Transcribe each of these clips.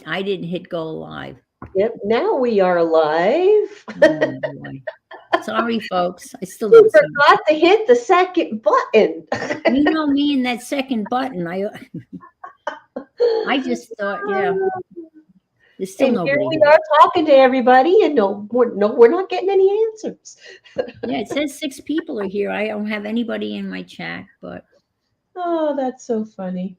I didn't hit go live. Yep, now we are live. Oh boy. Sorry, folks. I still You don't see. forgot to hit the second button. You know me and that second button. I just thought, yeah, there's still And here nobody we here. are talking to everybody, and no, we're not getting any answers. Yeah, it says 6 people are here. I don't have anybody in my chat, but Oh, that's so funny.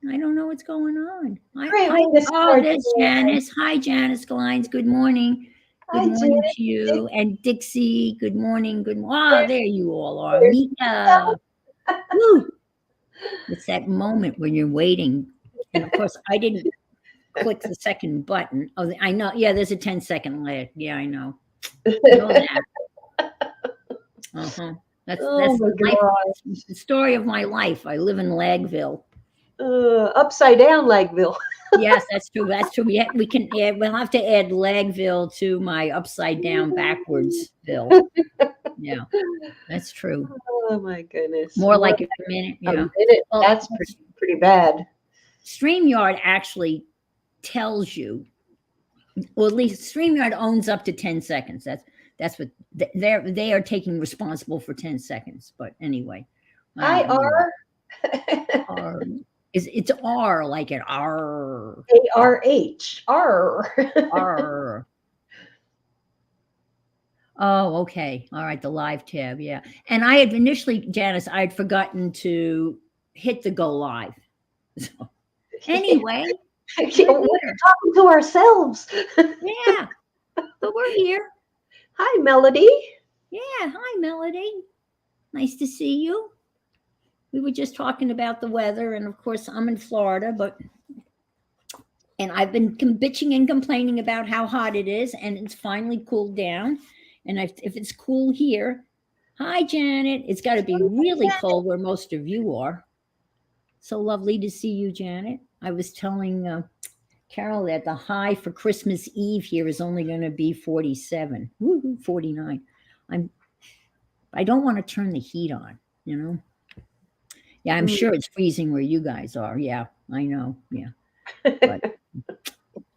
I don't know what's going on. Great Hi. way to Oh, start there's today. Janice. Hi, Janice Glines. Good morning. Good Hi, morning Jen. to you. And Dixie, good morning. Good morning. Ah, there you all are. There's Mika. Woo. It's that moment when you're waiting. And of course, I didn't click the second button. Oh, I know. Yeah, there's a 10-second lag. Yeah, I know. Know that. Uh-huh. Oh That's my life, God. the story of my life. I live in Lagville. Upside down Lakeville. Yes, that's true. That's true. We can add. We'll have to add Lagville to my upside down backwards Ville. Yeah, that's true. Oh my goodness. More More like a minute. like Yeah. a minute. Well, That's pretty bad. Streamyard actually tells you, well, at least StreamYard owns up to 10 seconds. That's what they are taking responsible for 10 seconds. But anyway, I Hi, don't know. R. R is it's R like an R ARH. R. R. Oh, okay. All right, the live tab, yeah. And I had initially, Janice, I had forgotten to hit the go live. So anyway, we're We're here. talking to ourselves. Yeah, but we're here. Hi, Melody. Yeah, hi Melody. Nice to see you. We were just talking about the weather, and of course, I'm in Florida, but and I've been bitching and complaining about how hot it is, and it's finally cooled down. And if it's cool here, hi Janet, it's got to be really cold where most of you are. So lovely to see you, Janet. I was telling Carol that the high for Christmas Eve here is only going to be 47. Woo-hoo, 49. I'm. I don't want to turn the heat on. You know. Yeah, I'm Mm. sure it's freezing where you guys are. Yeah, I know. Yeah, but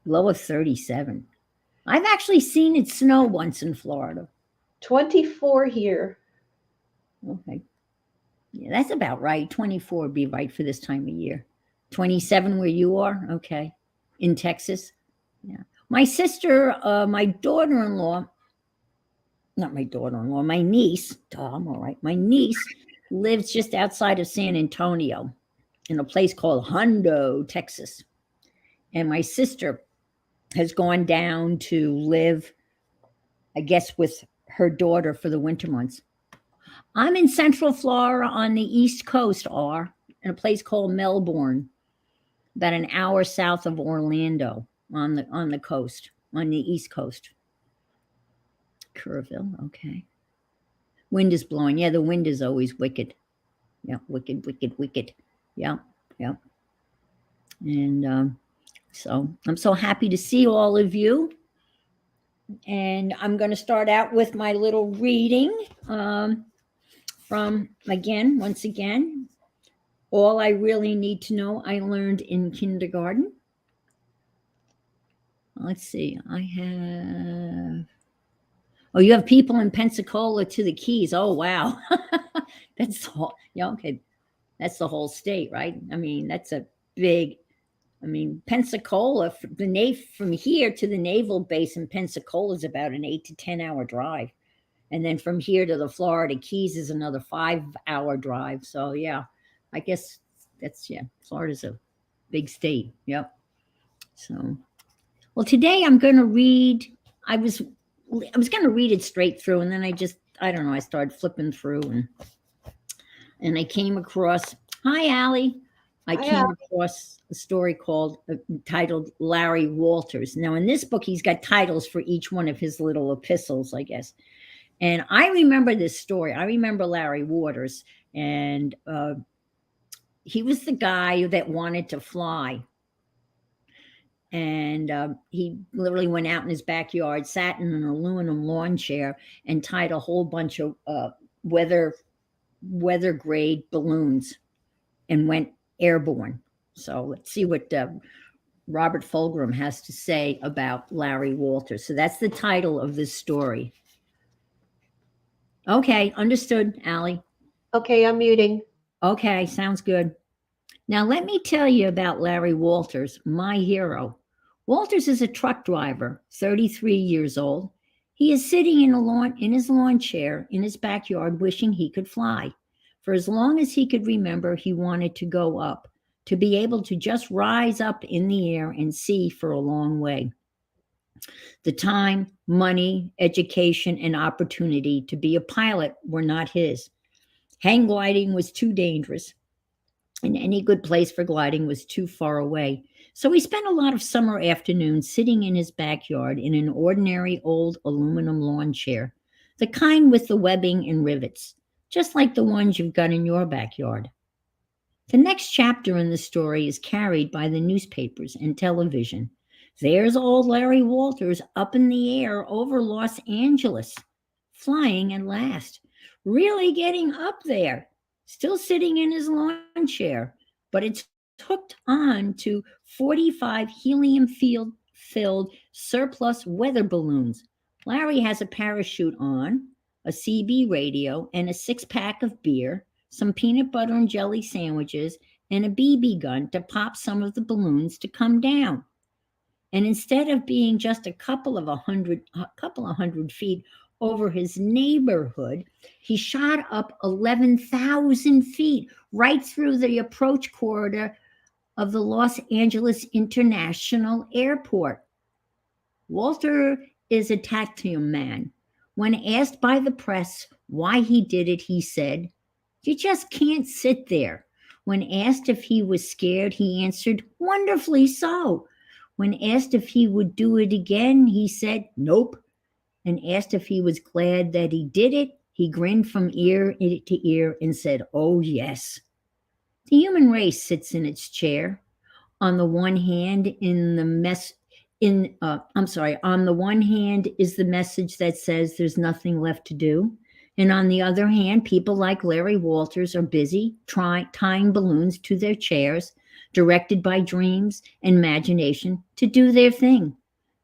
low of 37. I've actually seen it snow once in Florida. 24 here. Okay. Yeah, that's about right. 24 would be right for this time of year. 27 where you are? Okay. In Texas? Yeah. My sister, my daughter in law, not my daughter in law, my niece, oh, I'm all right. My niece lives just outside of San Antonio in a place called Hondo, Texas. And my sister has gone down to live, I guess, with her daughter for the winter months. I'm in Central Florida on the East Coast, in a place called Melbourne, about an hour south of Orlando on the coast, on the East Coast. Kerrville, okay. Wind is blowing. Yeah, the wind is always wicked. Yeah, wicked, wicked, wicked. Yeah, yeah. And so I'm so happy to see all of you. And I'm going to start out with my little reading from, again, once again, All I Really Need to Know I Learned in Kindergarten. Let's see, I have. Oh, you have people in Pensacola to the Keys. Oh, wow. That's all. Yeah, okay. That's the whole state, right? I mean, that's a big. I mean, Pensacola, from here to the naval base in Pensacola is about an 8 to 10 hour drive. And then from here to the Florida Keys is another 5 hour drive. So, yeah, I guess yeah, Florida's a big state. Yep. So, well, today I'm going to read. I was going to read it straight through, and then I don't know. I started flipping through, and I came across. Hi, Allie. I Hi, came across a story titled Larry Walters. Now, in this book, he's got titles for each one of his little epistles, I guess. And I remember this story. I remember Larry Waters, and he was the guy that wanted to fly. And he literally went out in his backyard, sat in an aluminum lawn chair, and tied a whole bunch of weather grade balloons, and went airborne. So let's see what Robert Fulghum has to say about Larry Walters. So that's the title of this story. Okay, understood, Allie. Okay, I'm muting. Okay, sounds good. Now, let me tell you about Larry Walters, my hero. Walters is a truck driver, 33 years old. He is sitting in his lawn chair in his backyard, wishing he could fly. For as long as he could remember, he wanted to go up, to be able to just rise up in the air and see for a long way. The time, money, education, and opportunity to be a pilot were not his. Hang gliding was too dangerous, and any good place for gliding was too far away. So he spent a lot of summer afternoons sitting in his backyard in an ordinary old aluminum lawn chair, the kind with the webbing and rivets, just like the ones you've got in your backyard. The next chapter in the story is carried by the newspapers and television. There's old Larry Walters up in the air over Los Angeles, flying at last, really getting up there, still sitting in his lawn chair, but it's hooked on to 45 helium-filled surplus weather balloons. Larry has a parachute on, a CB radio, and a six-pack of beer, some peanut butter and jelly sandwiches, and a BB gun to pop some of the balloons to come down. And instead of being just a couple of hundred feet over his neighborhood, he shot up 11,000 feet right through the approach corridor of the Los Angeles International Airport. Walter is a tactium man. When asked by the press why he did it, he said, "You just can't sit there." When asked if he was scared, he answered, "Wonderfully so." When asked if he would do it again, he said, "Nope." And asked if he was glad that he did it, he grinned from ear to ear and said, "Oh, yes." The human race sits in its chair. On the one hand, on the one hand is the message that says there's nothing left to do. And on the other hand, people like Larry Walters are busy tying balloons to their chairs, directed by dreams and imagination to do their thing.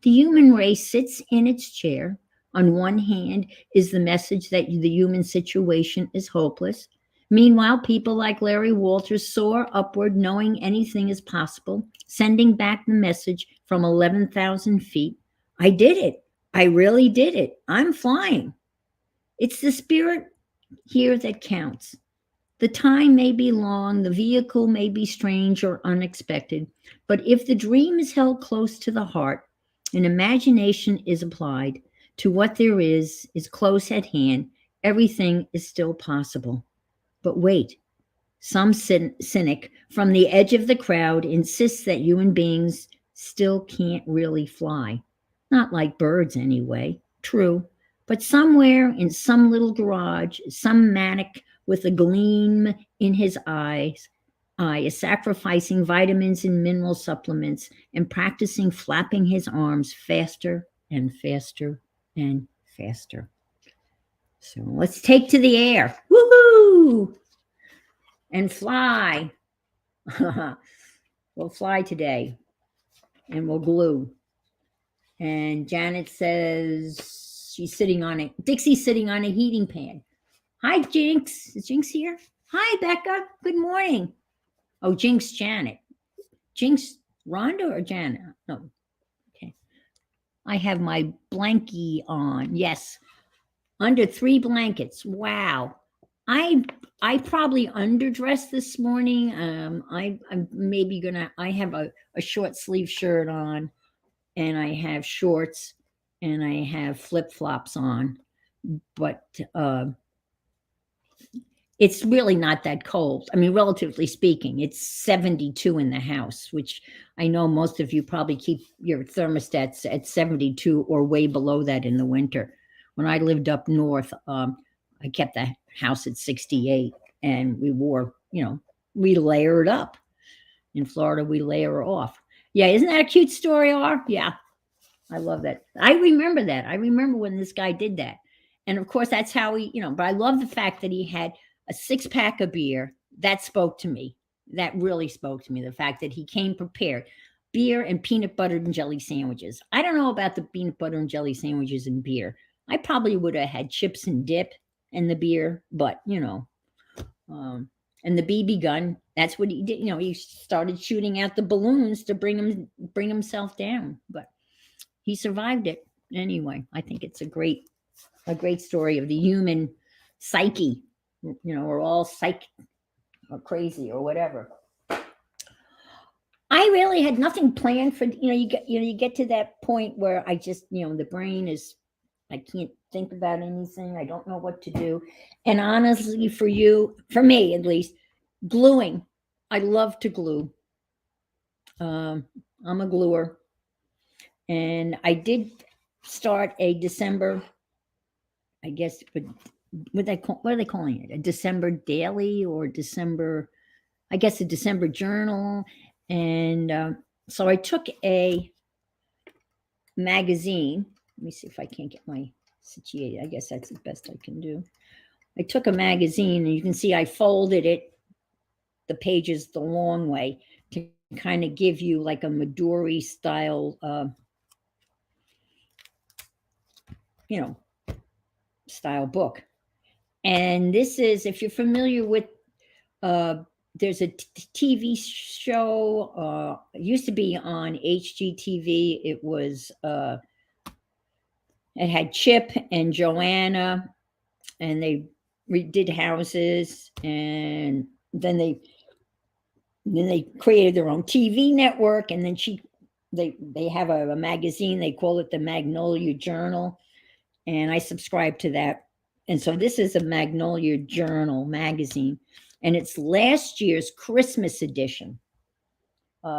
The human race sits in its chair. On one hand is the message that the human situation is hopeless. Meanwhile, people like Larry Walters soar upward, knowing anything is possible, sending back the message from 11,000 feet. I did it. I really did it. I'm flying. It's the spirit here that counts. The time may be long, the vehicle may be strange or unexpected, but if the dream is held close to the heart and imagination is applied to what there is close at hand, everything is still possible. But wait, some cynic from the edge of the crowd insists that human beings still can't really fly. Not like birds anyway, true, but somewhere in some little garage, some maniac with a gleam in his eye is sacrificing vitamins and mineral supplements and practicing flapping his arms faster and faster and faster. So let's take to the air. Woohoo! And fly. We'll fly today. And we'll glue. And Janet says Dixie's sitting on a heating pad. Hi, Jinx. Is Jinx here? Hi, Becca. Good morning. Oh, Jinx, Janet. Jinx, Rhonda or Janet? No. Okay. I have my blankie on. Yes. Under 3 blankets. Wow. I probably underdressed this morning. I'm maybe I have a short sleeve shirt on, and I have shorts, and I have flip-flops on, but it's really not that cold. I mean, relatively speaking, it's 72 in the house, which I know most of you probably keep your thermostats at 72 or way below that in the winter. When I lived up north, I kept the house at 68, and we layered up. In Florida, we layer off. Yeah, isn't that a cute story, R? Yeah, I love that. I remember that. I remember when this guy did that. And of course, that's how but I love the fact that he had a 6-pack of beer. That spoke to me. That really spoke to me. The fact that he came prepared. beer and peanut butter and jelly sandwiches. I don't know about the peanut butter and jelly sandwiches and beer. I probably would have had chips and dip and the beer, but and the BB gun. That's what he did. He started shooting out the balloons to bring himself down, but he survived it anyway. I think it's a great story of the human psyche. We're all psych or crazy or whatever. I really had nothing planned for, you get to that point where I just, the brain is, I can't think about anything. I don't know what to do. And honestly, for me at least, gluing. I love to glue. I'm a gluer. And I did start a December, I guess, what are they calling it? A December daily or December, I guess a December journal. And so I took a magazine. Let me see if I can't get my situated. I guess that's the best I can do. I took a magazine, and you can see I folded it, the pages the long way, to kind of give you like a Midori style, style book. And this is, if you're familiar with, there's a TV show, it used to be on HGTV. It was, it had Chip and Joanna, and they redid houses, and then they created their own TV network, and then they have a magazine. They call it the Magnolia Journal, and I subscribe to that. And so this is a Magnolia Journal magazine, and it's last year's Christmas edition.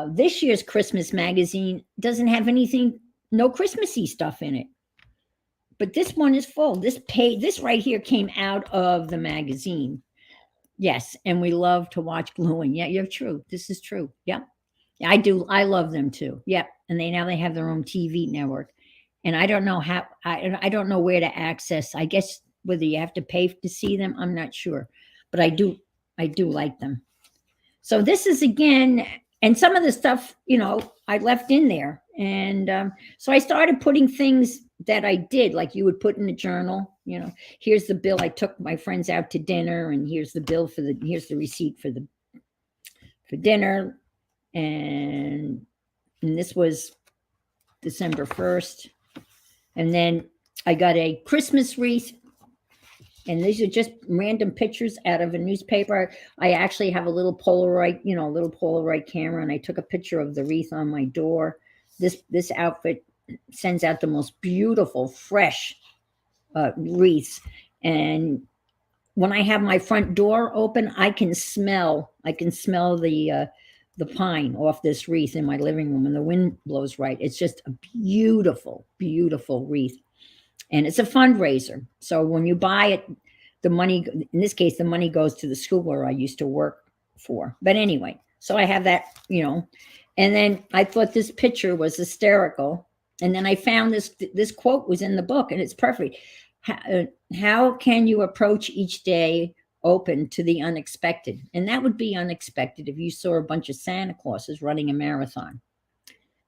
This year's Christmas magazine doesn't have anything, no Christmassy stuff in it. But this one is full. This right here came out of the magazine. Yes, and we love to watch gluing. Yeah, you're true. This is true. Yep. Yeah, I do. I love them too. Yep. And now they have their own TV network. And I don't know how, I don't know where to access. I guess whether you have to pay to see them, I'm not sure. But I do like them. So this is again, and some of the stuff, I left in there. And so I started putting things that I did, like you would put in a journal. Here's the bill. I took my friends out to dinner, and here's the bill here's the receipt for dinner. And this was December 1st. And then I got a Christmas wreath. And these are just random pictures out of a newspaper. I actually have a little Polaroid camera, and I took a picture of the wreath on my door. This outfit sends out the most beautiful, fresh wreaths. And when I have my front door open, I can smell the pine off this wreath in my living room when the wind blows right. It's just a beautiful, beautiful wreath. And it's a fundraiser. So when you buy it, the money, in this case, the money goes to the school where I used to work for. But anyway, so I have that, and then I thought this picture was hysterical. And then I found this quote was in the book, and it's perfect. How can you approach each day open to the unexpected? And that would be unexpected if you saw a bunch of Santa Clauses running a marathon.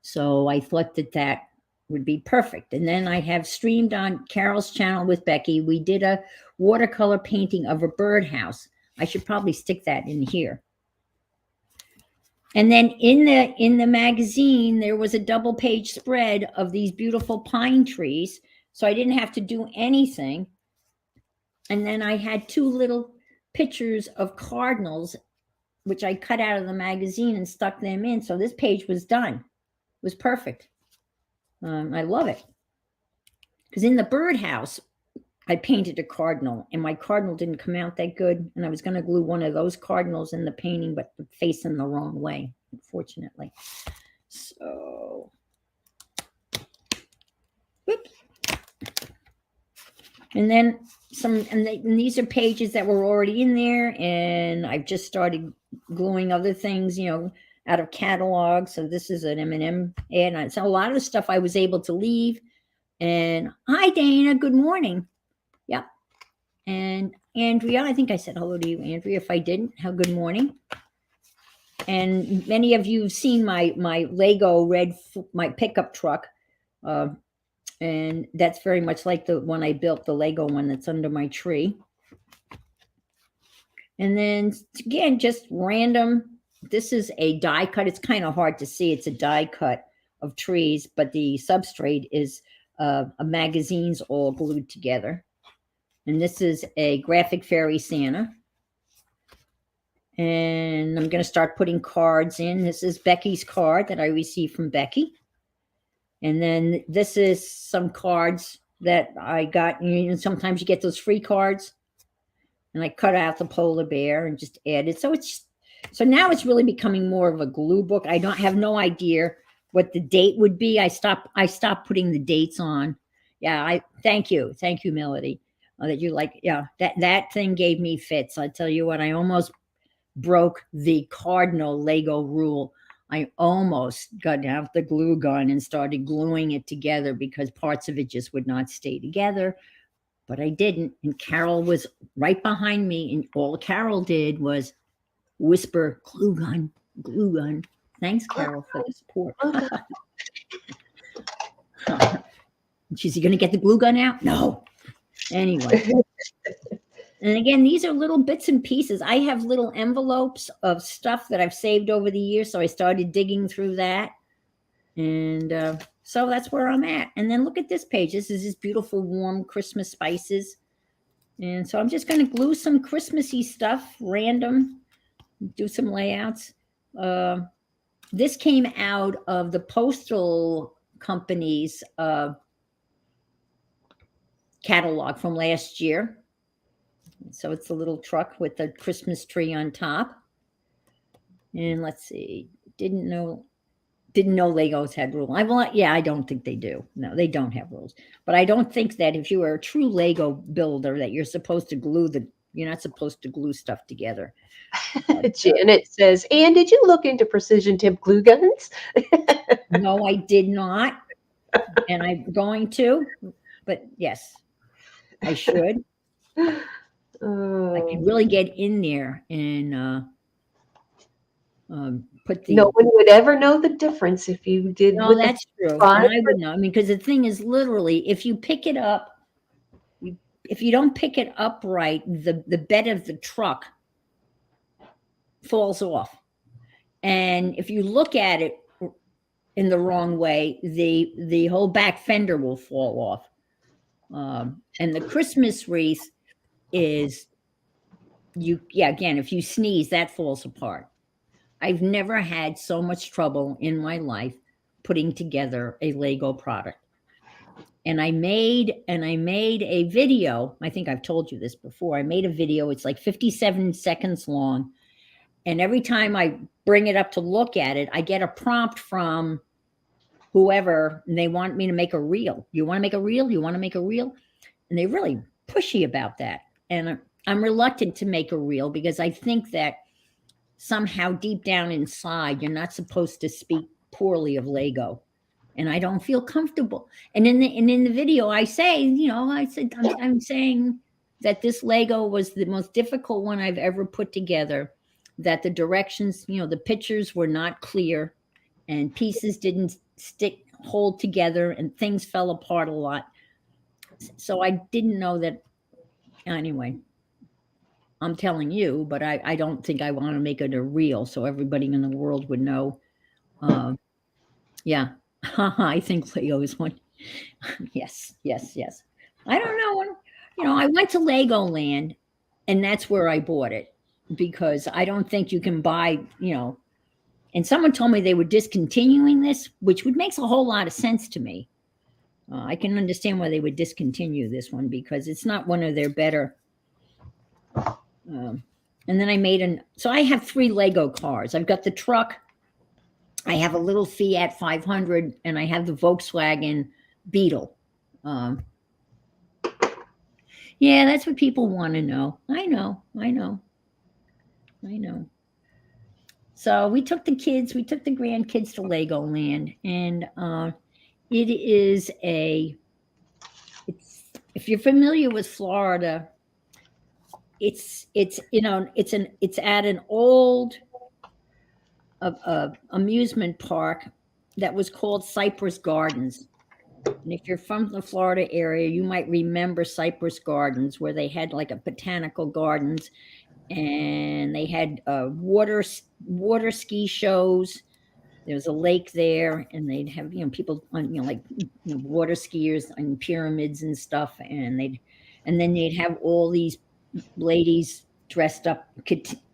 So I thought that would be perfect. And then I have streamed on Carol's channel with Becky. We did a watercolor painting of a birdhouse. I should probably stick that in here. And then in the magazine, there was a double page spread of these beautiful pine trees. So I didn't have to do anything. And then I had two little pictures of cardinals, which I cut out of the magazine and stuck them in. So this page was done. It was perfect. I love it. Because in the birdhouse, I painted a cardinal, and my cardinal didn't come out that good. And I was going to glue one of those cardinals in the painting, but facing the wrong way, unfortunately. So, whoops. And then and these are pages that were already in there, and I've just started gluing other things, out of catalogs. So this is an M&M ad. So a lot of the stuff I was able to leave. And hi, Dana. Good morning. Yep. And Andrea, I think I said hello to you, Andrea. If I didn't, good morning. And many of you have seen my Lego my pickup truck. Uh, and that's very much like the one I built, the Lego one that's under my tree. And then again, just random. This is a die cut. It's kind of hard to see. It's a die cut of trees, but the substrate is a magazines all glued together. And this is a graphic fairy Santa. And I'm going to start putting cards in. This is Becky's card that I received from Becky. And then this is some cards that I got. You know, sometimes you get those free cards. And I cut out the polar bear and just added. So now it's really becoming more of a glue book. I have no idea what the date would be. I stopped putting the dates on. Yeah, thank you, Melody. That you like. Yeah, that thing gave me fits. I tell you what, I almost broke the cardinal Lego rule. I almost got out the glue gun and started gluing it together because parts of it just would not stay together. But I didn't. And Carol was right behind me. And all Carol did was whisper, glue gun, glue gun. Thanks, Carol, for the support. She's going to get the glue gun out? No. Anyway. And again, these are little bits and pieces. I have little envelopes of stuff that I've saved over the years. So I started digging through that. And so that's where I'm at. And then look at this page. This is this beautiful, warm Christmas spices. And so I'm just going to glue some Christmassy stuff, random, do some layouts. This came out of the postal company's catalog from last year. So it's a little truck with a Christmas tree on top. And let's see, didn't know Legos had rules. I don't think they do. No, they don't have rules. But I don't think that if you are a true Lego builder that you're supposed to you're not supposed to glue stuff together. Janet says, "And did you look into precision tip glue guns?" No, I did not. And I'm going to, but yes, I should. I could really get in there and put the. No one would ever know the difference if you did. No, that's true. And I would know. I mean, because the thing is, literally, if you pick it up, if you don't pick it up right, the bed of the truck falls off. And if you look at it in the wrong way, the whole back fender will fall off. And the Christmas wreath is again, if you sneeze, that falls apart. I've never had so much trouble in my life putting together a Lego product. And I made a video. I think I've told you this before. I made a video. It's like 57 seconds long. And every time I bring it up to look at it, I get a prompt from whoever, and they want me to make a reel. You want to make a reel? You want to make a reel? And they're really pushy about that. And I'm reluctant to make a reel because I think that somehow deep down inside, you're not supposed to speak poorly of Lego. And I don't feel comfortable. And in the video, I say, I'm saying that this Lego was the most difficult one I've ever put together, that the directions, the pictures were not clear and pieces didn't hold together and things fell apart a lot. So I didn't know that. Anyway, I'm telling you, but I don't think I want to make it a reel so everybody in the world would know. Yeah. I think Lego is one. Yes. I don't know. I went to Legoland and that's where I bought it because I don't think you can buy, and someone told me they were discontinuing this, which makes a whole lot of sense to me. I can understand why they would discontinue this one because it's not one of their better. And then I made so I have 3 Lego cars. I've got the truck. I have a little Fiat 500 and I have the Volkswagen Beetle. Yeah, that's what people want to know. I know. So we took the grandkids to Legoland, and it is if you're familiar with Florida, it's at an old a amusement park that was called Cypress Gardens. And if you're from the Florida area, you might remember Cypress Gardens, where they had like a botanical gardens, and they had water ski shows. There was a lake there, and they'd have people on like water skiers and pyramids and stuff, and then they'd have all these ladies dressed up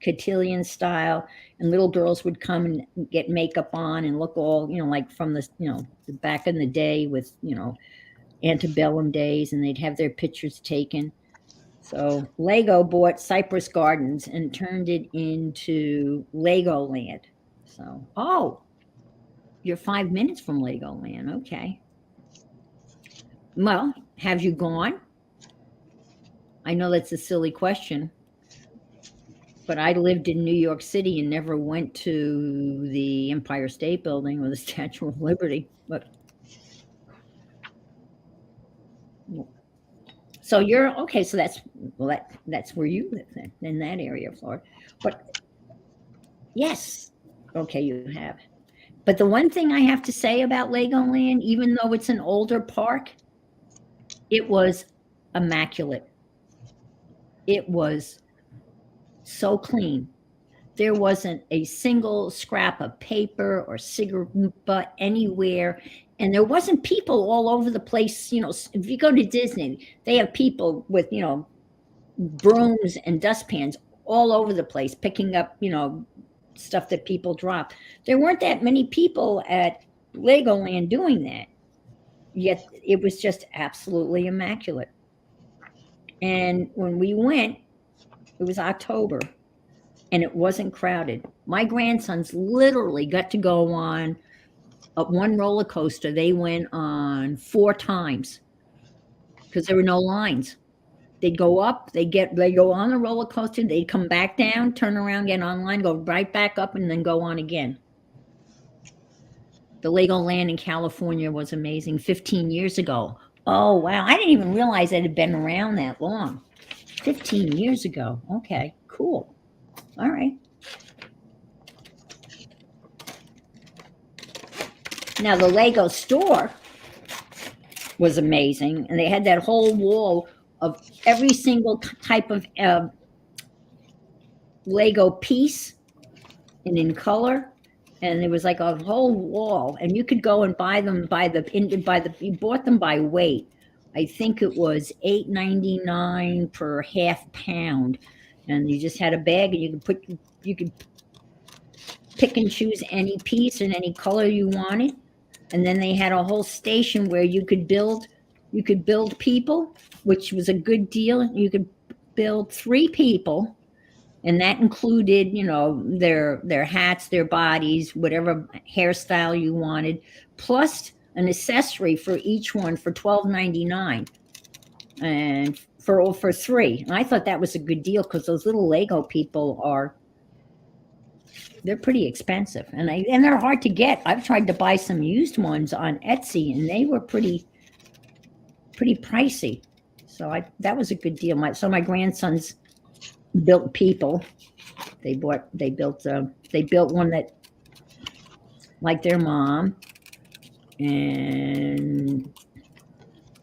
cotillion style, and little girls would come and get makeup on and look all like from the back in the day with antebellum days, and they'd have their pictures taken. So Lego bought Cypress Gardens and turned it into Legoland. So, oh, you're 5 minutes from Legoland. Okay. Well, have you gone? I know that's a silly question, but I lived in New York City and never went to the Empire State Building or the Statue of Liberty. But so you're okay. So that's where you live then, in that area of Florida. But yes, okay, you have. But the one thing I have to say about Legoland, even though it's an older park, it was immaculate. It was so clean. There wasn't a single scrap of paper or cigarette butt anywhere. And there wasn't people all over the place. If you go to Disney, they have people with, brooms and dustpans all over the place, picking up, stuff that people drop. There weren't that many people at Legoland doing that. Yet it was just absolutely immaculate. And when we went, it was October, and it wasn't crowded. My grandsons literally got to go on one roller coaster. They went on 4 times because there were no lines. They'd go up, they go on the roller coaster, they'd come back down, turn around, get online, go right back up, and then go on again. The Legoland in California was amazing 15 years ago. Oh, wow. I didn't even realize it had been around that long. 15 years ago. Okay, cool. All right. Now, the Lego store was amazing, and they had that whole wall of every single type of Lego piece and in color. And there was like a whole wall, and you could go and buy them you bought them by weight. I think it was $8.99 per half pound, and you just had a bag, and you could pick and choose any piece and any color you wanted. And then they had a whole station where you could build people, which was a good deal. You could build 3 people. And that included, their hats, their bodies, whatever hairstyle you wanted, plus an accessory for each one for $12.99, and for 3. And I thought that was a good deal because those little Lego people they're pretty expensive, and they're hard to get. I've tried to buy some used ones on Etsy, and they were pretty pricey. So that was a good deal. My grandsons built people. They built one that like their mom and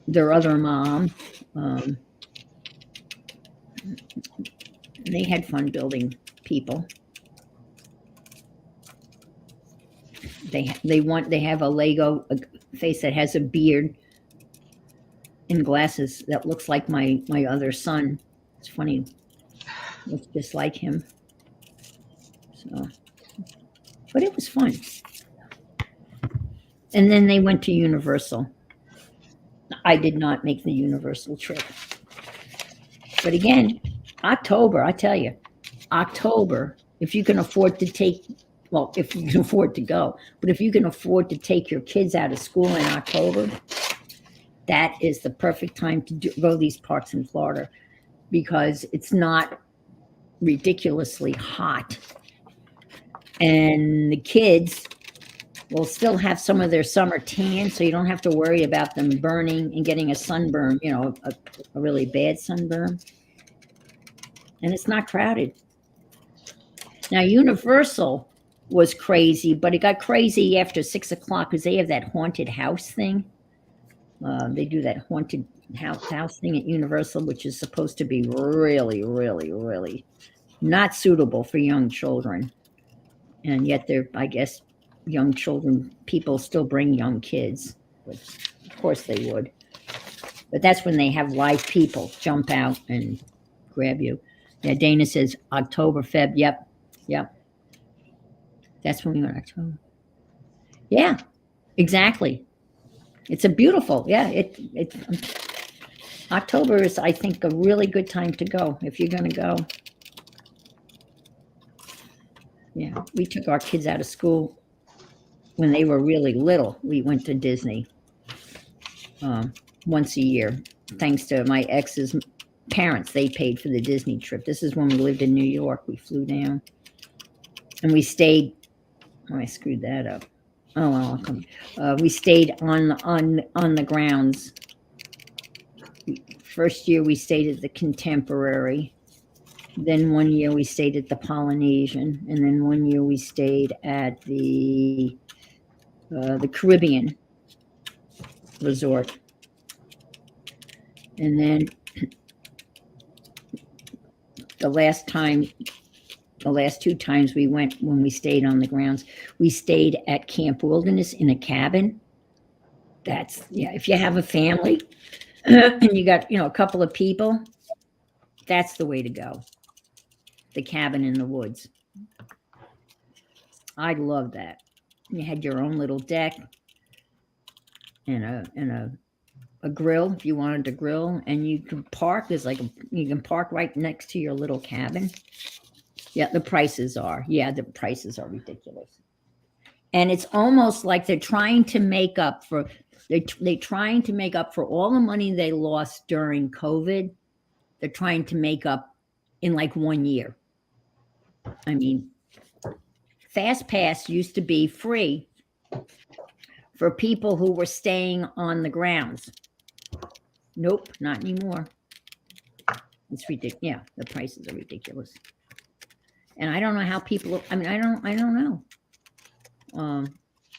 their other mom. They had fun building people. They have a Lego face that has a beard and glasses that looks like my other son. It's funny. Looks just like him. So, but it was fun. And then they went to Universal. I did not make the Universal trip. But again, October, I tell you, October, if you can afford to if you can afford to go, but if you can afford to take your kids out of school in October, that is the perfect time to go to these parks in Florida, because it's not ridiculously hot, and the kids will still have some of their summer tan, so you don't have to worry about them burning and getting a sunburn, a really bad sunburn. And it's not crowded. Now, Universal was crazy, but it got crazy after 6 o'clock because they have that haunted house thing. They do that haunted house thing at Universal, which is supposed to be really, really, really not suitable for young children. And yet they're, I guess, young children, people still bring young kids, which of course they would. But that's when they have live people jump out and grab you. Yeah, Dana says October, Feb. Yep, yep. That's when we went October. Yeah, exactly. It's a beautiful, yeah. October is, I think, a really good time to go if you're going to go. Yeah, we took our kids out of school when they were really little. We went to Disney once a year, thanks to my ex's parents. They paid for the Disney trip. This is when we lived in New York. We flew down and we stayed. Oh, I screwed that up. Oh well, I'll come. We stayed on the grounds. First year we stayed at the Contemporary. Then one year we stayed at the Polynesian, and then one year we stayed at the Caribbean resort. And then the last two times we went, when we stayed on the grounds, we stayed at Camp Wilderness in a cabin. That's, yeah, if you have a family and you got, a couple of people, that's the way to go. The cabin in the woods. I love that. You had your own little deck and a grill if you wanted to grill, and you can park. You can park right next to your little cabin. Yeah, the prices are ridiculous. And it's almost like they're trying to make up for all the money they lost during COVID. They're trying to make up in like 1 year. I mean, Fast Pass used to be free for people who were staying on the grounds. Nope, not anymore. It's ridiculous. Yeah, the prices are ridiculous. And I don't know how people, I don't know.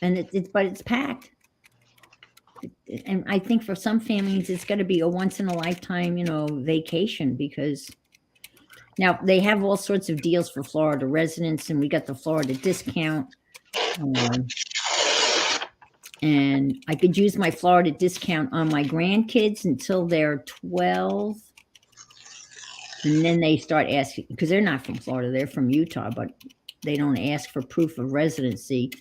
And but it's packed. And I think for some families, it's going to be a once in a lifetime, vacation, because now they have all sorts of deals for Florida residents, and we got the Florida discount. And I could use my Florida discount on my grandkids until they're 12. And then they start asking, because they're not from Florida, they're from Utah, but they don't ask for proof of residency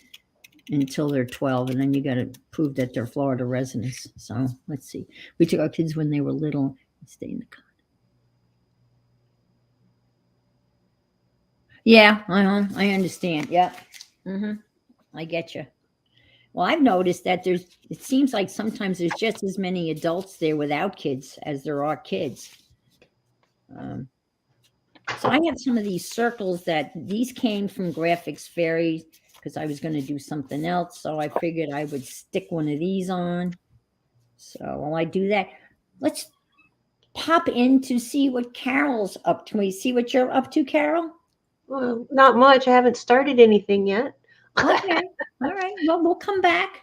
until they're 12. And then you got to prove that they're Florida residents. So let's see. We took our kids when they were little and stayed in the car. Yeah, I understand. Yeah. I get you. Well, I've noticed that it seems like sometimes there's just as many adults there without kids as there are kids. So I have some of these circles these came from Graphics Fairy because I was going to do something else. So I figured I would stick one of these on. So while I do that, let's pop in to see what Carol's up to. We see what you're up to, Carol? Well, not much. I haven't started anything yet. Okay. All right. Well, we'll come back.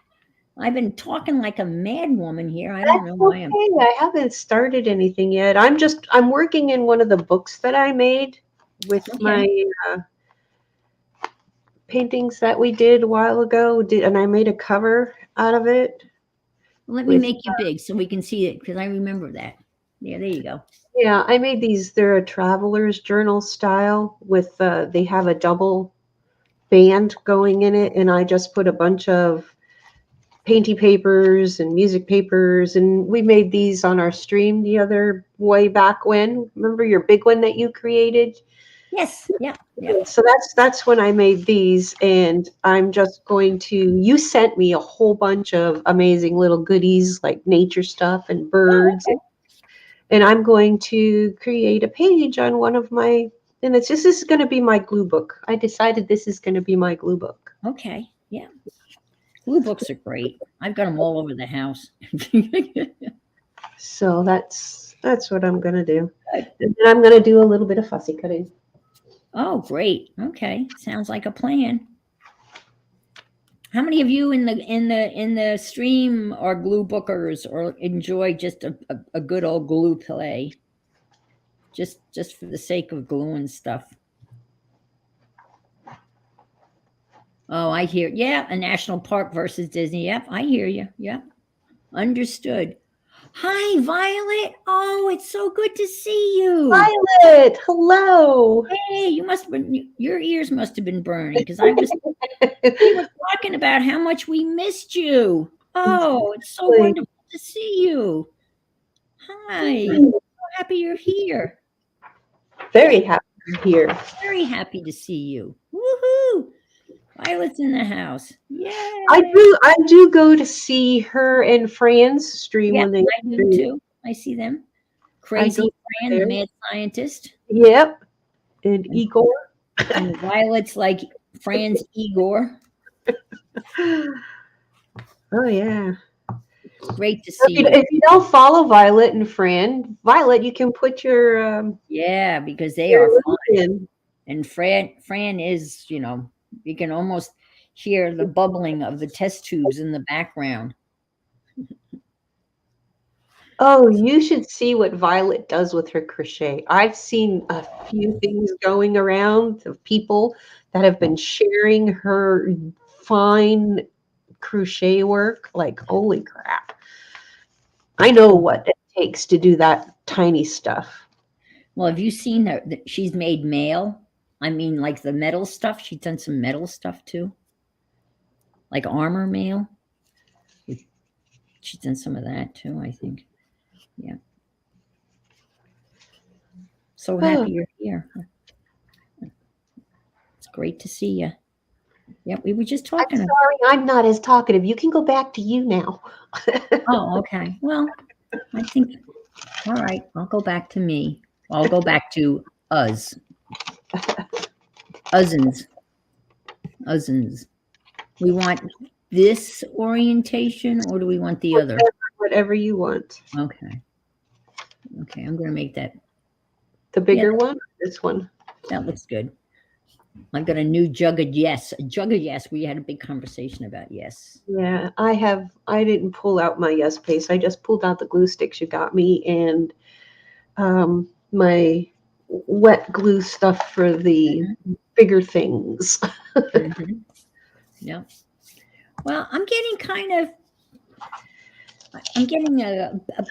I've been talking like a mad woman here. I don't know why I haven't started anything yet. I'm working in one of the books that I made with my paintings that we did a while ago. And I made a cover out of it. Let me make you big so we can see it, because I remember that. Yeah, there you go. Yeah, I made these. They're a traveler's journal style with, they have a double band going in it. And I just put a bunch of painty papers and music papers. And we made these on our stream the other way back when. Remember your big one that you created? Yes. Yeah. So that's when I made these. And I'm just going to, you sent me a whole bunch of amazing little goodies like nature stuff and birds. Oh, okay. And I'm going to create a page on one of my, and this is going to be my glue book. I decided this is going to be my glue book. Okay. Yeah. Glue books are great. I've got them all over the house. So that's what I'm going to do. And then I'm going to do a little bit of fussy cutting. Oh, great. Okay. Sounds like a plan. How many of you in the stream are glue bookers or enjoy just a good old glue play? Just for the sake of gluing stuff. Oh, I hear. Yeah, a national park versus Disney. Yep, I hear you. Yep. Understood. Hi, Violet. Oh, it's so good to see you. Violet, hello. Hey, you must have been, your ears must have been burning because we were talking about how much we missed you. Oh, it's so wonderful to see you. Hi. So happy you're here. Very happy you're here. Very happy to see you. Woohoo! Violet's in the house. Yay! I do go to see her and Fran's stream when they I do too. I see them. Crazy Fran, the mad scientist. Yep. And Igor. And Violet's like Fran's Igor. Oh yeah. Great to see you. If you don't follow Violet and Fran, Violet, you can put your yeah, because they are fun. in. And Fran is, you can almost hear the bubbling of the test tubes in the background. Oh, you should see what Violet does with her crochet. I've seen a few things going around of people that have been sharing her fine crochet work. Like, holy crap. I know what it takes to do that tiny stuff. Well, have you seen her? She's made mail. I mean, like the metal stuff. She's done some metal stuff too. Like armor mail. She's done some of that too, I think. Yeah. So happy you're here. It's great to see you. Yeah, we were just talking. I'm sorry, I'm not as talkative. You can go back to you now. Oh, okay. Well, I think, all right, I'll go back to me. I'll go back to us. Uzzins. We want this orientation or do we want the other? Whatever you want. Okay. Okay, I'm going to make that. The bigger one? This one? That looks good. I've got a new jug of yes. A jug of yes. We had a big conversation about yes. Yeah, I didn't pull out my yes paste. I just pulled out the glue sticks you got me and my wet glue stuff for the bigger things. Yeah. Well, I'm getting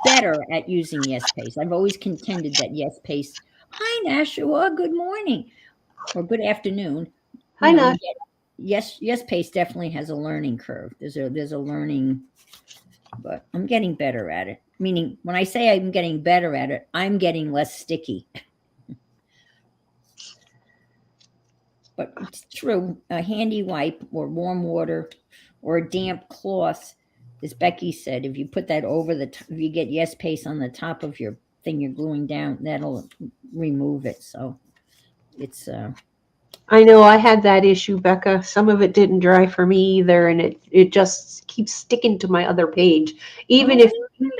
better at using yes paste. I've always contended that yes paste. Hi, Nashua. Good morning or good afternoon. Hi, Nash. Yes paste definitely has a learning curve. There's a learning, but I'm getting better at it. Meaning, when I say I'm getting better at it, I'm getting less sticky. But it's true. A handy wipe or warm water or a damp cloth, as Becky said, if you put that over if you get yes paste on the top of your thing you're gluing down, that'll remove it. So it's I know I had that issue, Becca. Some of it didn't dry for me either, and it just keeps sticking to my other page. Even if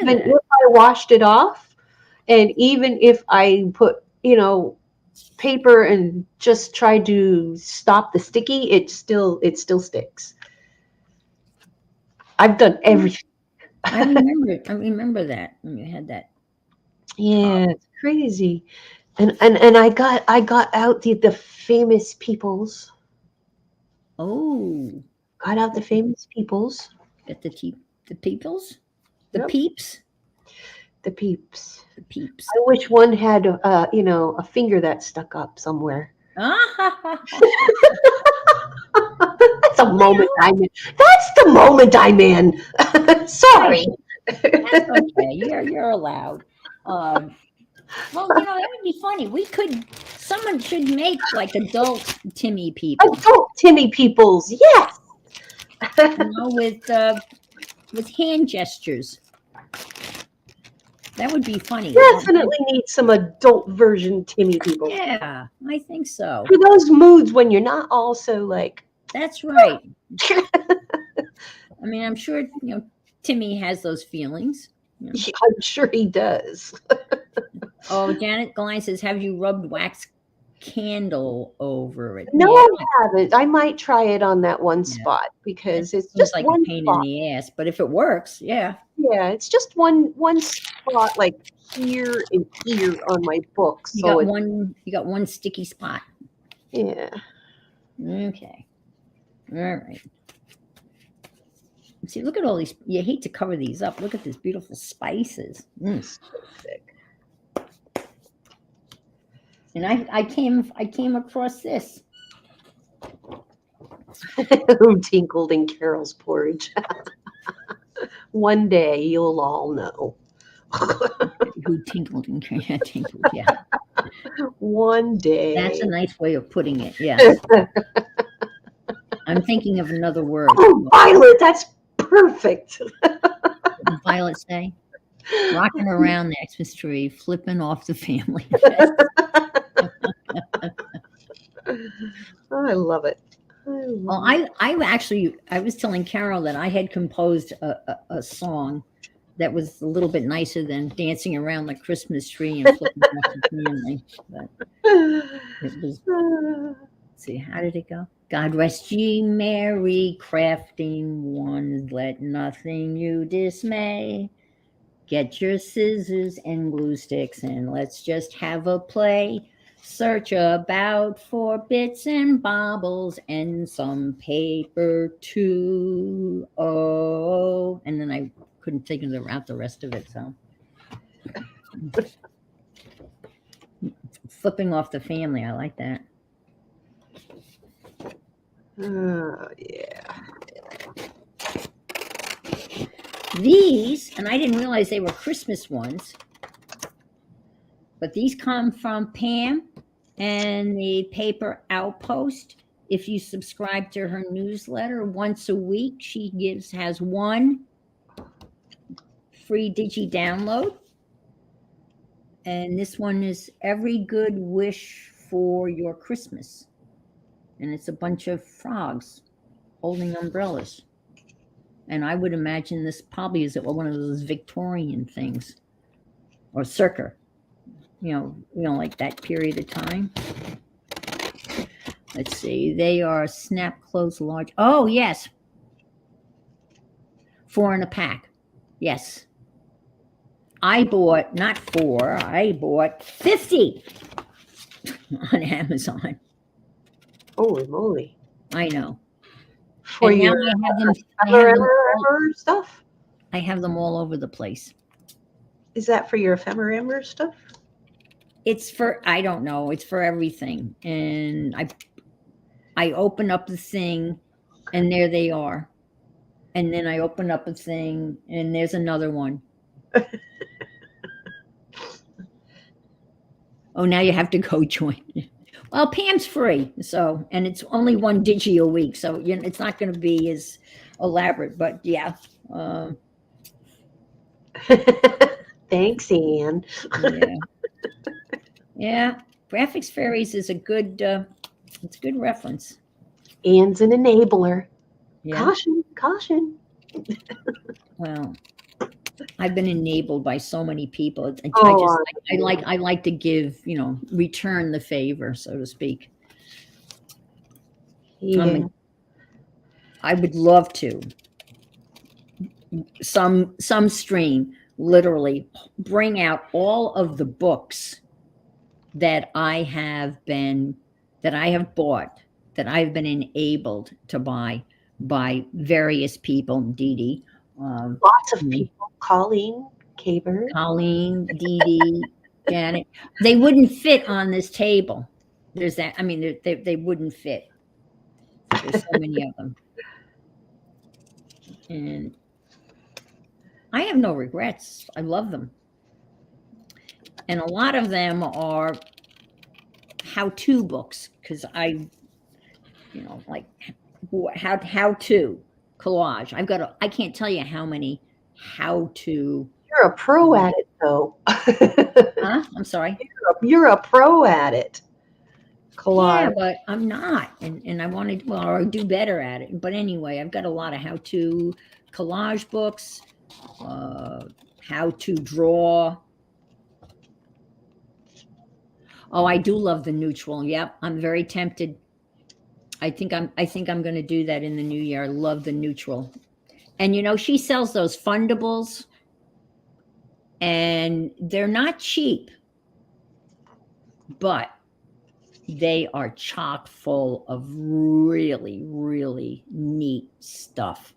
I washed it off, and even if I put, paper and just try to stop the sticky, it still sticks. I've done everything. I remember that when you had that. Yeah, it's crazy. And I got out the famous peoples. Oh. Got out the famous peoples. Got the peoples? The Yep. peeps? The peeps. The peeps. I wish one had a finger that stuck up somewhere. That's a moment I'm in. That's the moment I'm in. Sorry. That's okay. You're allowed. Well, that would be funny. Someone should make like adult Timmy people. Adult Timmy peoples, yes. With hand gestures. That would be funny. Definitely need some adult version Timmy people. Yeah, I think so. For those moods when you're not also like. That's right. I mean, I'm sure Timmy has those feelings. I'm sure he does. Oh, Janet Glein says, "Have you rubbed wax candle over it. No, Yeah, I haven't. I might try it on that one yeah. spot It because it's seems just like a one pain in spot. the ass, but if it works, yeah. Yeah, it's just one spot, like here and here on my book. So it, You got one sticky spot. yeah. Okay. All right. See, look at all these. You hate to cover these up. Look at these beautiful spices. So thick. And I came across this. Who tinkled in Carol's porridge? One day you'll all know. Who tinkled and tinkled? Yeah, One that's a day. nice way of putting it. Yes, I'm thinking of another word. Oh, Violet, that's perfect. What did Violet say? Rocking around the Xmas tree, flipping off the family. I love it. Well, I was telling Carol that I had composed a song that was a little bit nicer than dancing around the Christmas tree and flipping off the family. But it was, let's see, how did it go? God rest ye merry crafting ones, let nothing you dismay. Get your scissors and glue sticks and let's just have a play. Search about for bits and baubles and some paper too. Oh, and then I couldn't figure out the rest of it. So flipping off the family, I like that. Yeah. These, and I didn't realize they were Christmas ones, but these come from Pam and the paper Outpost. If you subscribe to her newsletter once a week, she has one free digi download. And this one is Every Good Wish for Your Christmas. And it's a bunch of frogs holding umbrellas. And I would imagine this probably is one of those Victorian things or circa, like that period of time. Let's see. They are snap close large. Oh, yes. 4 in a pack. Yes. I bought not 4, I bought 50 on Amazon. Holy moly. I know. For And now your I have them stuff? I have them all over the place. Is that for your ephemera stuff? It's for, I don't know, it's for everything. And I open up the thing and there they are. And then I open up a thing and there's another one. Oh, now you have to go join. Well, Pam's free, so, and it's only one digi a week, so it's not going to be as elaborate, but yeah. Thanks, Anne. Yeah. Yeah, Graphics Fairies is a good, it's a good reference. Anne's an enabler. Yeah. Caution. Well, I've been enabled by so many people. I like to give, return the favor, so to speak. Yeah. I would love to. Some stream literally bring out all of the books that I have bought, that I've been enabled to buy by various people, Dee Dee. Lots of people. Colleen, Kaber. Colleen, Dee Dee, Janet. They wouldn't fit on this table. There's that. I mean, they wouldn't fit. There's so many of them. And I have no regrets. I love them. And a lot of them are how-to books because like how to collage. I can't tell you how many how-to. You're a pro at it, though. Huh? I'm sorry. You're a pro at it. Collage. Yeah, but I'm not, and I want to. Well, or do better at it. But anyway, I've got a lot of how-to collage books, how to draw. Oh, I do love the neutral. Yep, I'm very tempted. I think I'm going to do that in the new year. I love the neutral. And she sells those fundables, and they're not cheap, but they are chock full of really, really neat stuff.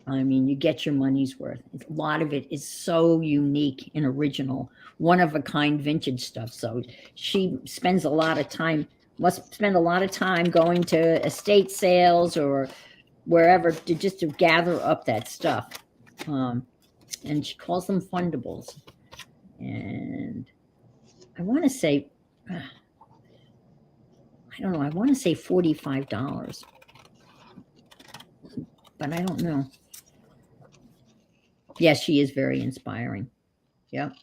I mean, you get your money's worth. A lot of it is so unique and original, one of a kind vintage stuff. So she spends a lot of time, must spend a lot of time going to estate sales or wherever to gather up that stuff. And she calls them fundables. And I want to say, I don't know, I want to say $45, but I don't know. Yes, she is very inspiring. Yep.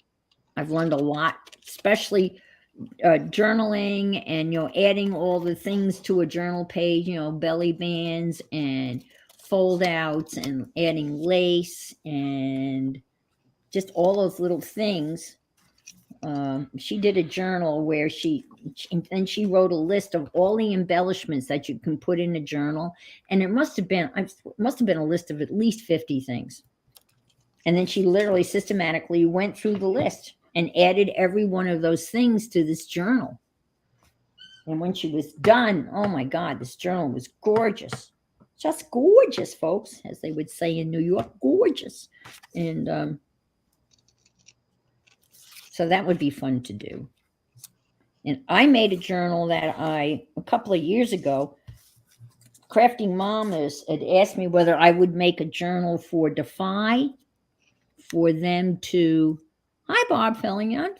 I've learned a lot, especially journaling and, adding all the things to a journal page, belly bands and fold outs and adding lace and just all those little things. She did a journal where she wrote a list of all the embellishments that you can put in a journal. And it must have been a list of at least 50 things. And then she literally systematically went through the list and added every one of those things to this journal. And when she was done, oh my God, this journal was gorgeous. Just gorgeous, folks, as they would say in New York, gorgeous. And so that would be fun to do. And I made a journal that a couple of years ago, Crafting Mamas had asked me whether I would make a journal for Defy, for them to, hi Bob Fillion.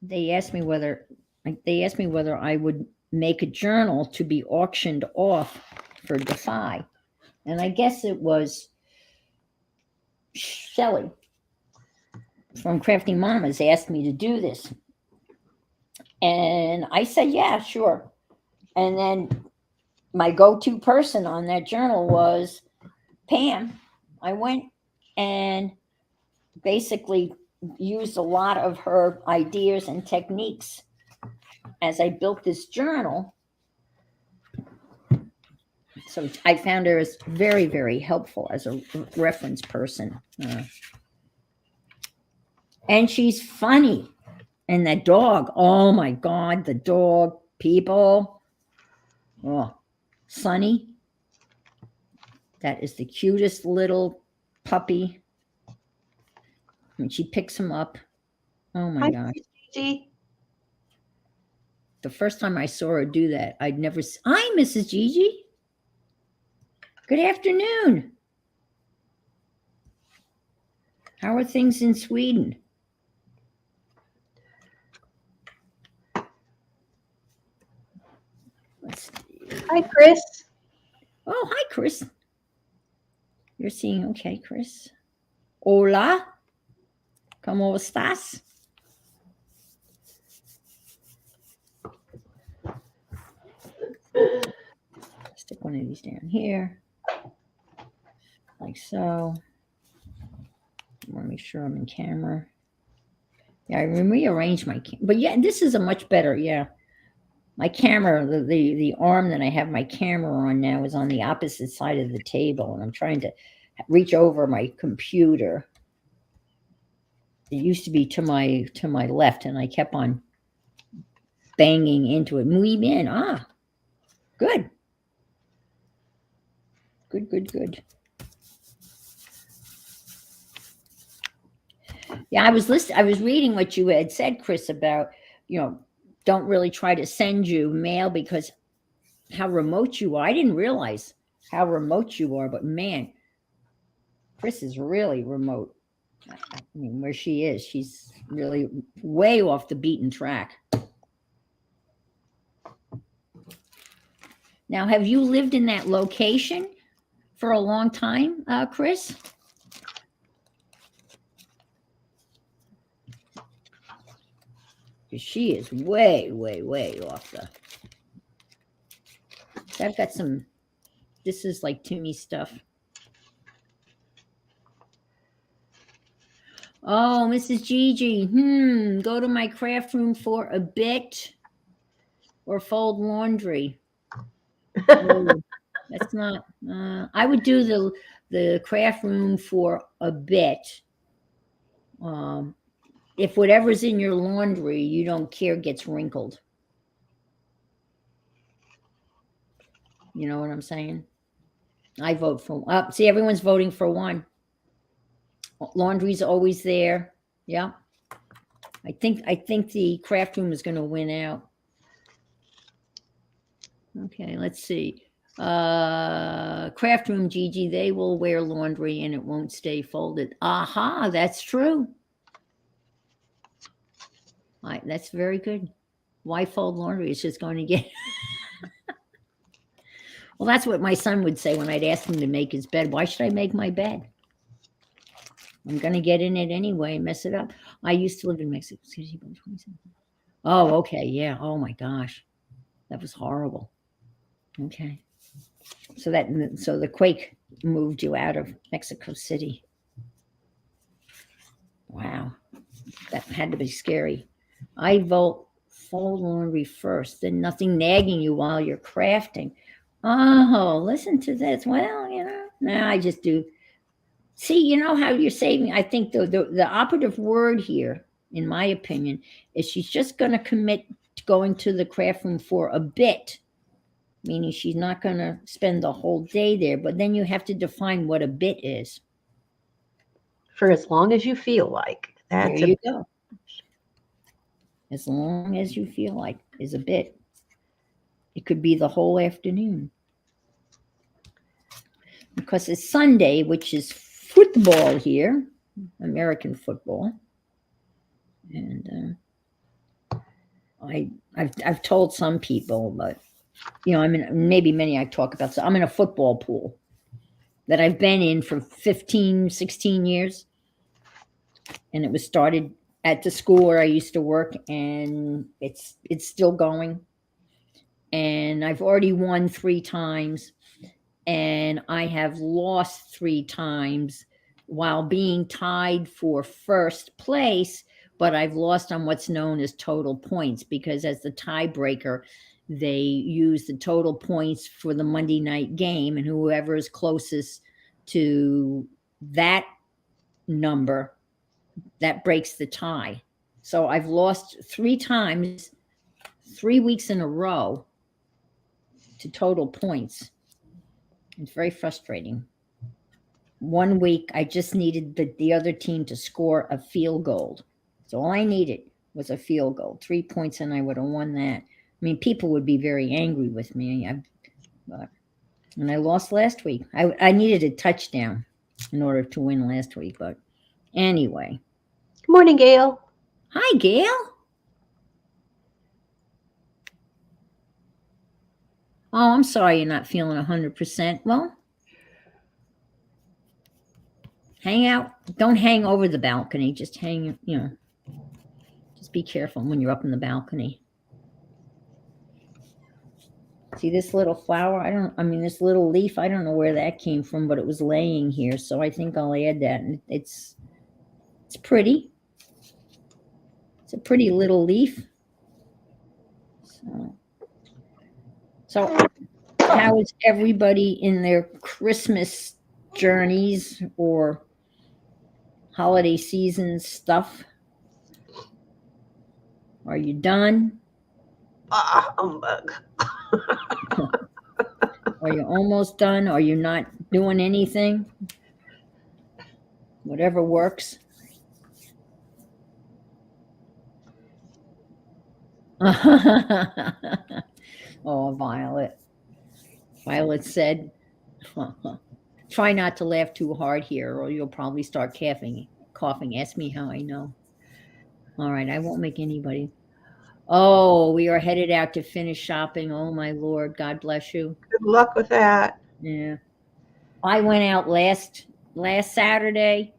They asked me whether I would make a journal to be auctioned off for Defy. And I guess it was Shelley from Crafting Mamas asked me to do this. And I said, yeah, sure. And then my go-to person on that journal was Pam. I went and basically used a lot of her ideas and techniques as I built this journal. So I found her as very, very helpful as a reference person. And she's funny. And that dog, oh my God, the dog, people. Oh, Sunny. That is the cutest little puppy. When she picks him up. Oh my gosh. Gigi. The first time I saw her do that, I'd never. Hi, Mrs. Gigi. Good afternoon. How are things in Sweden? Let's see. Hi, Chris. Oh, hi, Chris. You're seeing okay, Chris. Hola. ¿Cómo estás? Stick one of these down here, like so. I want to make sure I'm in camera. Yeah, I rearrange my camera. But yeah, this is a much better, yeah. My camera, the arm that I have my camera on now is on the opposite side of the table, and I'm trying to reach over my computer. It used to be to my left, and I kept on banging into it. Muy bien. Ah, good. Good. Yeah, I was reading what you had said, Chris, about, don't really try to send you mail because how remote you are. I didn't realize how remote you are, but man, Chris is really remote. I mean, where she is, she's really way off the beaten track. Now, have you lived in that location for a long time, Chris? She is way off the. I've got some. This is like Toomey stuff. Oh, Mrs. Gigi. Go to my craft room for a bit or fold laundry. Oh, that's not. I would do the craft room for a bit. If whatever's in your laundry you don't care gets wrinkled. You know what I'm saying? I vote for. See, everyone's voting for one. Laundry's always there. Yeah. I think the craft room is going to win out. Okay, let's see. Craft room, Gigi, they will wear laundry and it won't stay folded. Aha, that's true. That's very good. Why fold laundry? It's just going to get. Well, that's what my son would say when I'd ask him to make his bed. Why should I make my bed? I'm going to get in it anyway and mess it up. I used to live in Mexico City. Oh, okay. Yeah. Oh, my gosh. That was horrible. Okay. So the quake moved you out of Mexico City. Wow. That had to be scary. I vote fold laundry first, then nothing nagging you while you're crafting. Oh, listen to this. Well, no, I just do. See, you know how you're saving. I think the operative word here, in my opinion, is she's just going to commit to going to the craft room for a bit, meaning she's not going to spend the whole day there. But then you have to define what a bit is. For as long as you feel like. There you go. As long as you feel like is a bit. It could be the whole afternoon. Because it's Sunday, which is football here, American football. And I've told some people, but maybe many I talk about. So I'm in a football pool that I've been in for 15, 16 years. And it was started at the school where I used to work, and it's still going. And I've already won 3 times, and I have lost 3 times while being tied for first place, but I've lost on what's known as total points, because as the tiebreaker, they use the total points for the Monday night game, and whoever is closest to that number, that breaks the tie. So I've lost 3 times, 3 weeks in a row, to total points. It's very frustrating. One week, I just needed the other team to score a field goal. So all I needed was a field goal, 3 points, and I would have won that. I mean, people would be very angry with me. And I lost last week. I needed a touchdown in order to win last week. But anyway. Good morning, Gail. Hi, Gail. Oh, I'm sorry you're not feeling 100%. Well, hang out. Don't hang over the balcony. Just hang, just be careful when you're up in the balcony. See this little flower? This little leaf, I don't know where that came from, but it was laying here. So I think I'll add that. And it's pretty. It's a pretty little leaf. So how is everybody in their Christmas journeys or holiday season stuff? Are you done? Humbug. Are you almost done? Are you not doing anything? Whatever works. Oh, Violet. Violet said, try not to laugh too hard here or you'll probably start coughing. Ask me how I know. All right, I won't make anybody. Oh, we are headed out to finish shopping. Oh, my Lord. God bless you. Good luck with that. Yeah. I went out last Saturday,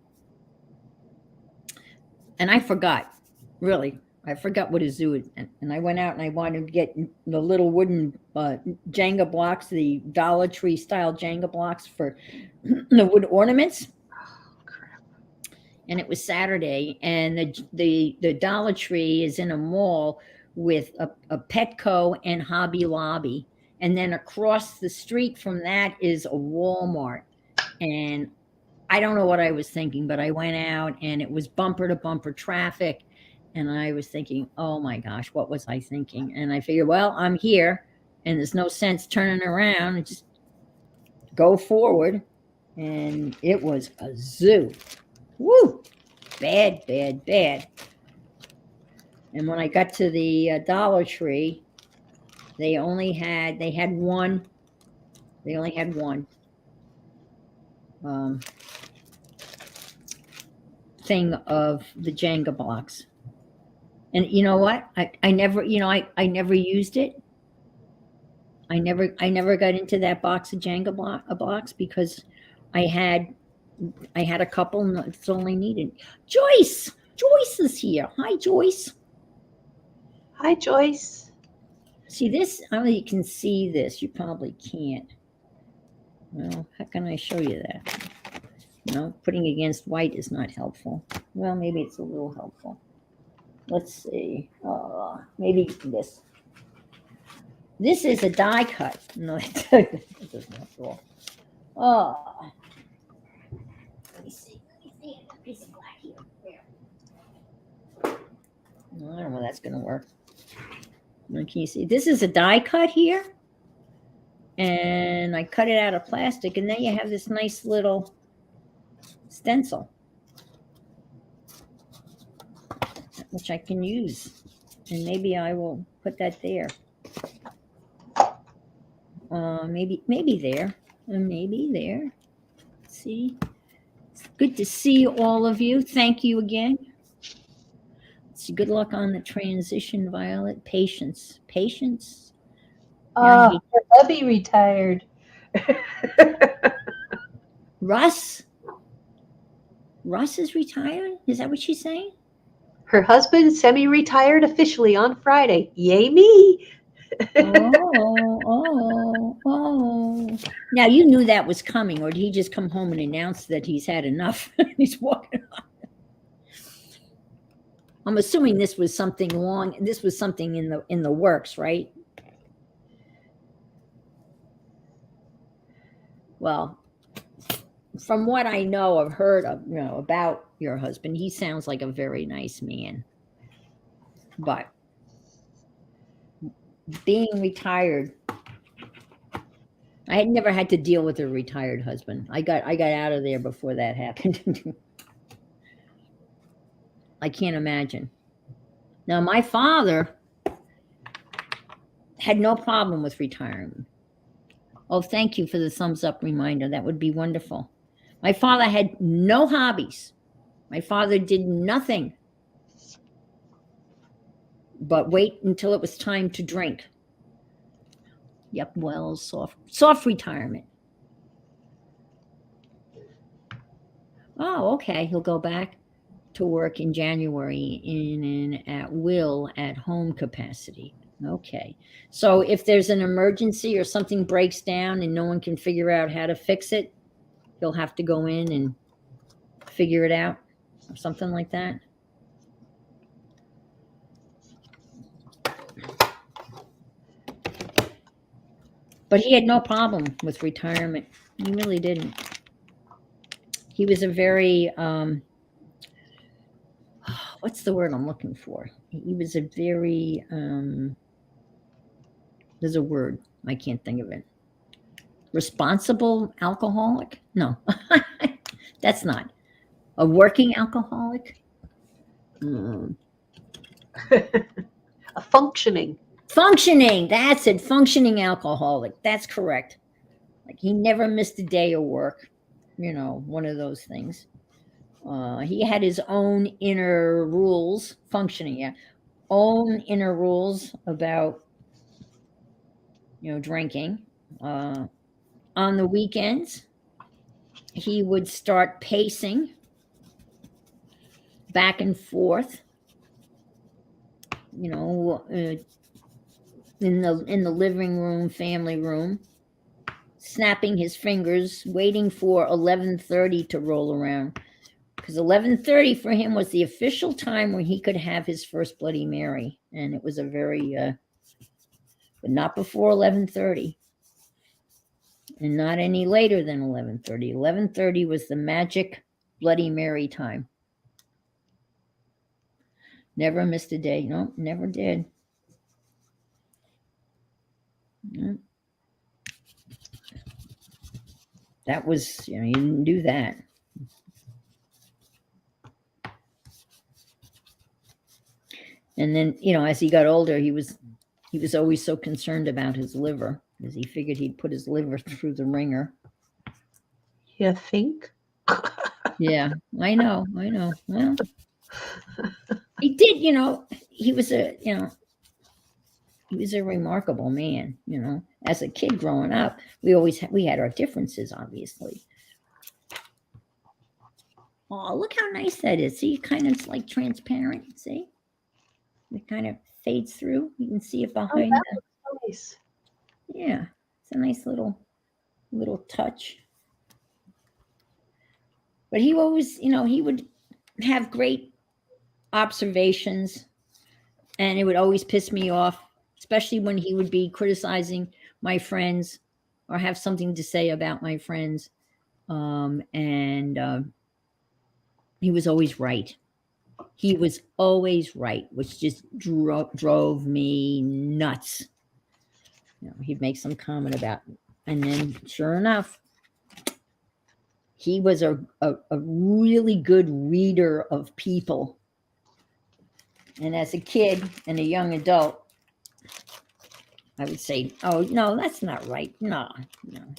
and I forgot, really. I forgot what a zoo is. And I went out and I wanted to get the little wooden Jenga blocks, the Dollar Tree style Jenga blocks for the wood ornaments. Oh, crap. and it was Saturday, and the Dollar Tree is in a mall with a Petco and Hobby Lobby, and then across the street from that is a Walmart. And I don't know what I was thinking, but I went out and it was bumper to bumper traffic. And I was thinking, oh my gosh, what was I thinking? And I figured, well, I'm here and there's no sense turning around and just go forward. And it was a zoo. Woo! Bad, bad, bad. And when I got to the Dollar Tree, they had one. They only had one. Thing of the Jenga blocks. And you know what? I never, I never used it. I never got into that box of Jenga blocks because I had a couple and that's all I needed. Joyce is here. Hi, Joyce. Hi, Joyce. See this? I don't know if you can see this. You probably can't. Well, how can I show you that? No, putting against white is not helpful. Well, maybe it's a little helpful. Let's see. Maybe this. This is a die cut. No, it doesn't have to all. Oh. Let me see. A piece of black here. There. I don't know if that's going to work. Can you see? This is a die cut here. And I cut it out of plastic. And then you have this nice little stencil, which I can use. And maybe I will put that there. Maybe there. And maybe there. See? It's good to see all of you. Thank you again. So good luck on the transition, Violet. Patience. Her hubby retired. Russ is retired? Is that what she's saying? Her husband semi-retired officially on Friday. Yay me! Oh. Now, you knew that was coming, or did he just come home and announce that he's had enough? He's walking on. I'm assuming this was something in the works, right? Well, from what I know, I've heard of, about your husband, he sounds like a very nice man. But being retired, I had never had to deal with a retired husband. I got out of there before that happened. I can't imagine. Now, my father had no problem with retiring. Oh, thank you for the thumbs up reminder. That would be wonderful. My father had no hobbies. My father did nothing but wait until it was time to drink. Yep, well, soft retirement. Oh, okay. He'll go back to work in January in an at-will at-home capacity. Okay. So if there's an emergency or something breaks down and no one can figure out how to fix it, he'll have to go in and figure it out or something like that. But he had no problem with retirement. He really didn't. He was a very, what's the word I'm looking for? He was a very, there's a word, I can't think of it. Responsible alcoholic? No, that's not. A working alcoholic? A functioning. Functioning, that's it. Functioning alcoholic. That's correct. Like he never missed a day of work. One of those things. He had his own inner rules, own inner rules about, drinking. On the weekends, he would start pacing back and forth, in the living room, family room, snapping his fingers, waiting for 11:30 to roll around, because 11:30 for him was the official time when he could have his first Bloody Mary, and it was a very, but not before 11:30, and not any later than 11:30. 11:30 was the magic Bloody Mary time. Never missed a day. No, never did. No. That was, you didn't do that. And then, as he got older, he was always so concerned about his liver, because he figured he'd put his liver through the ringer. You think? Yeah, I know. Well, he did, he was a remarkable man, As a kid growing up, we had our differences, obviously. Oh, look how nice that is. See, kind of like transparent, see? It kind of fades through. You can see it behind that the, looks nice. yeah, it's a nice little touch. But he always, he would have great observations, and it would always piss me off, especially when he would be criticizing my friends or have something to say about my friends. And he was always right. He was always right, which just drove me nuts. He'd make some comment about it. And then sure enough, he was a really good reader of people. And as a kid and a young adult, I would say, oh, no, that's not right. No,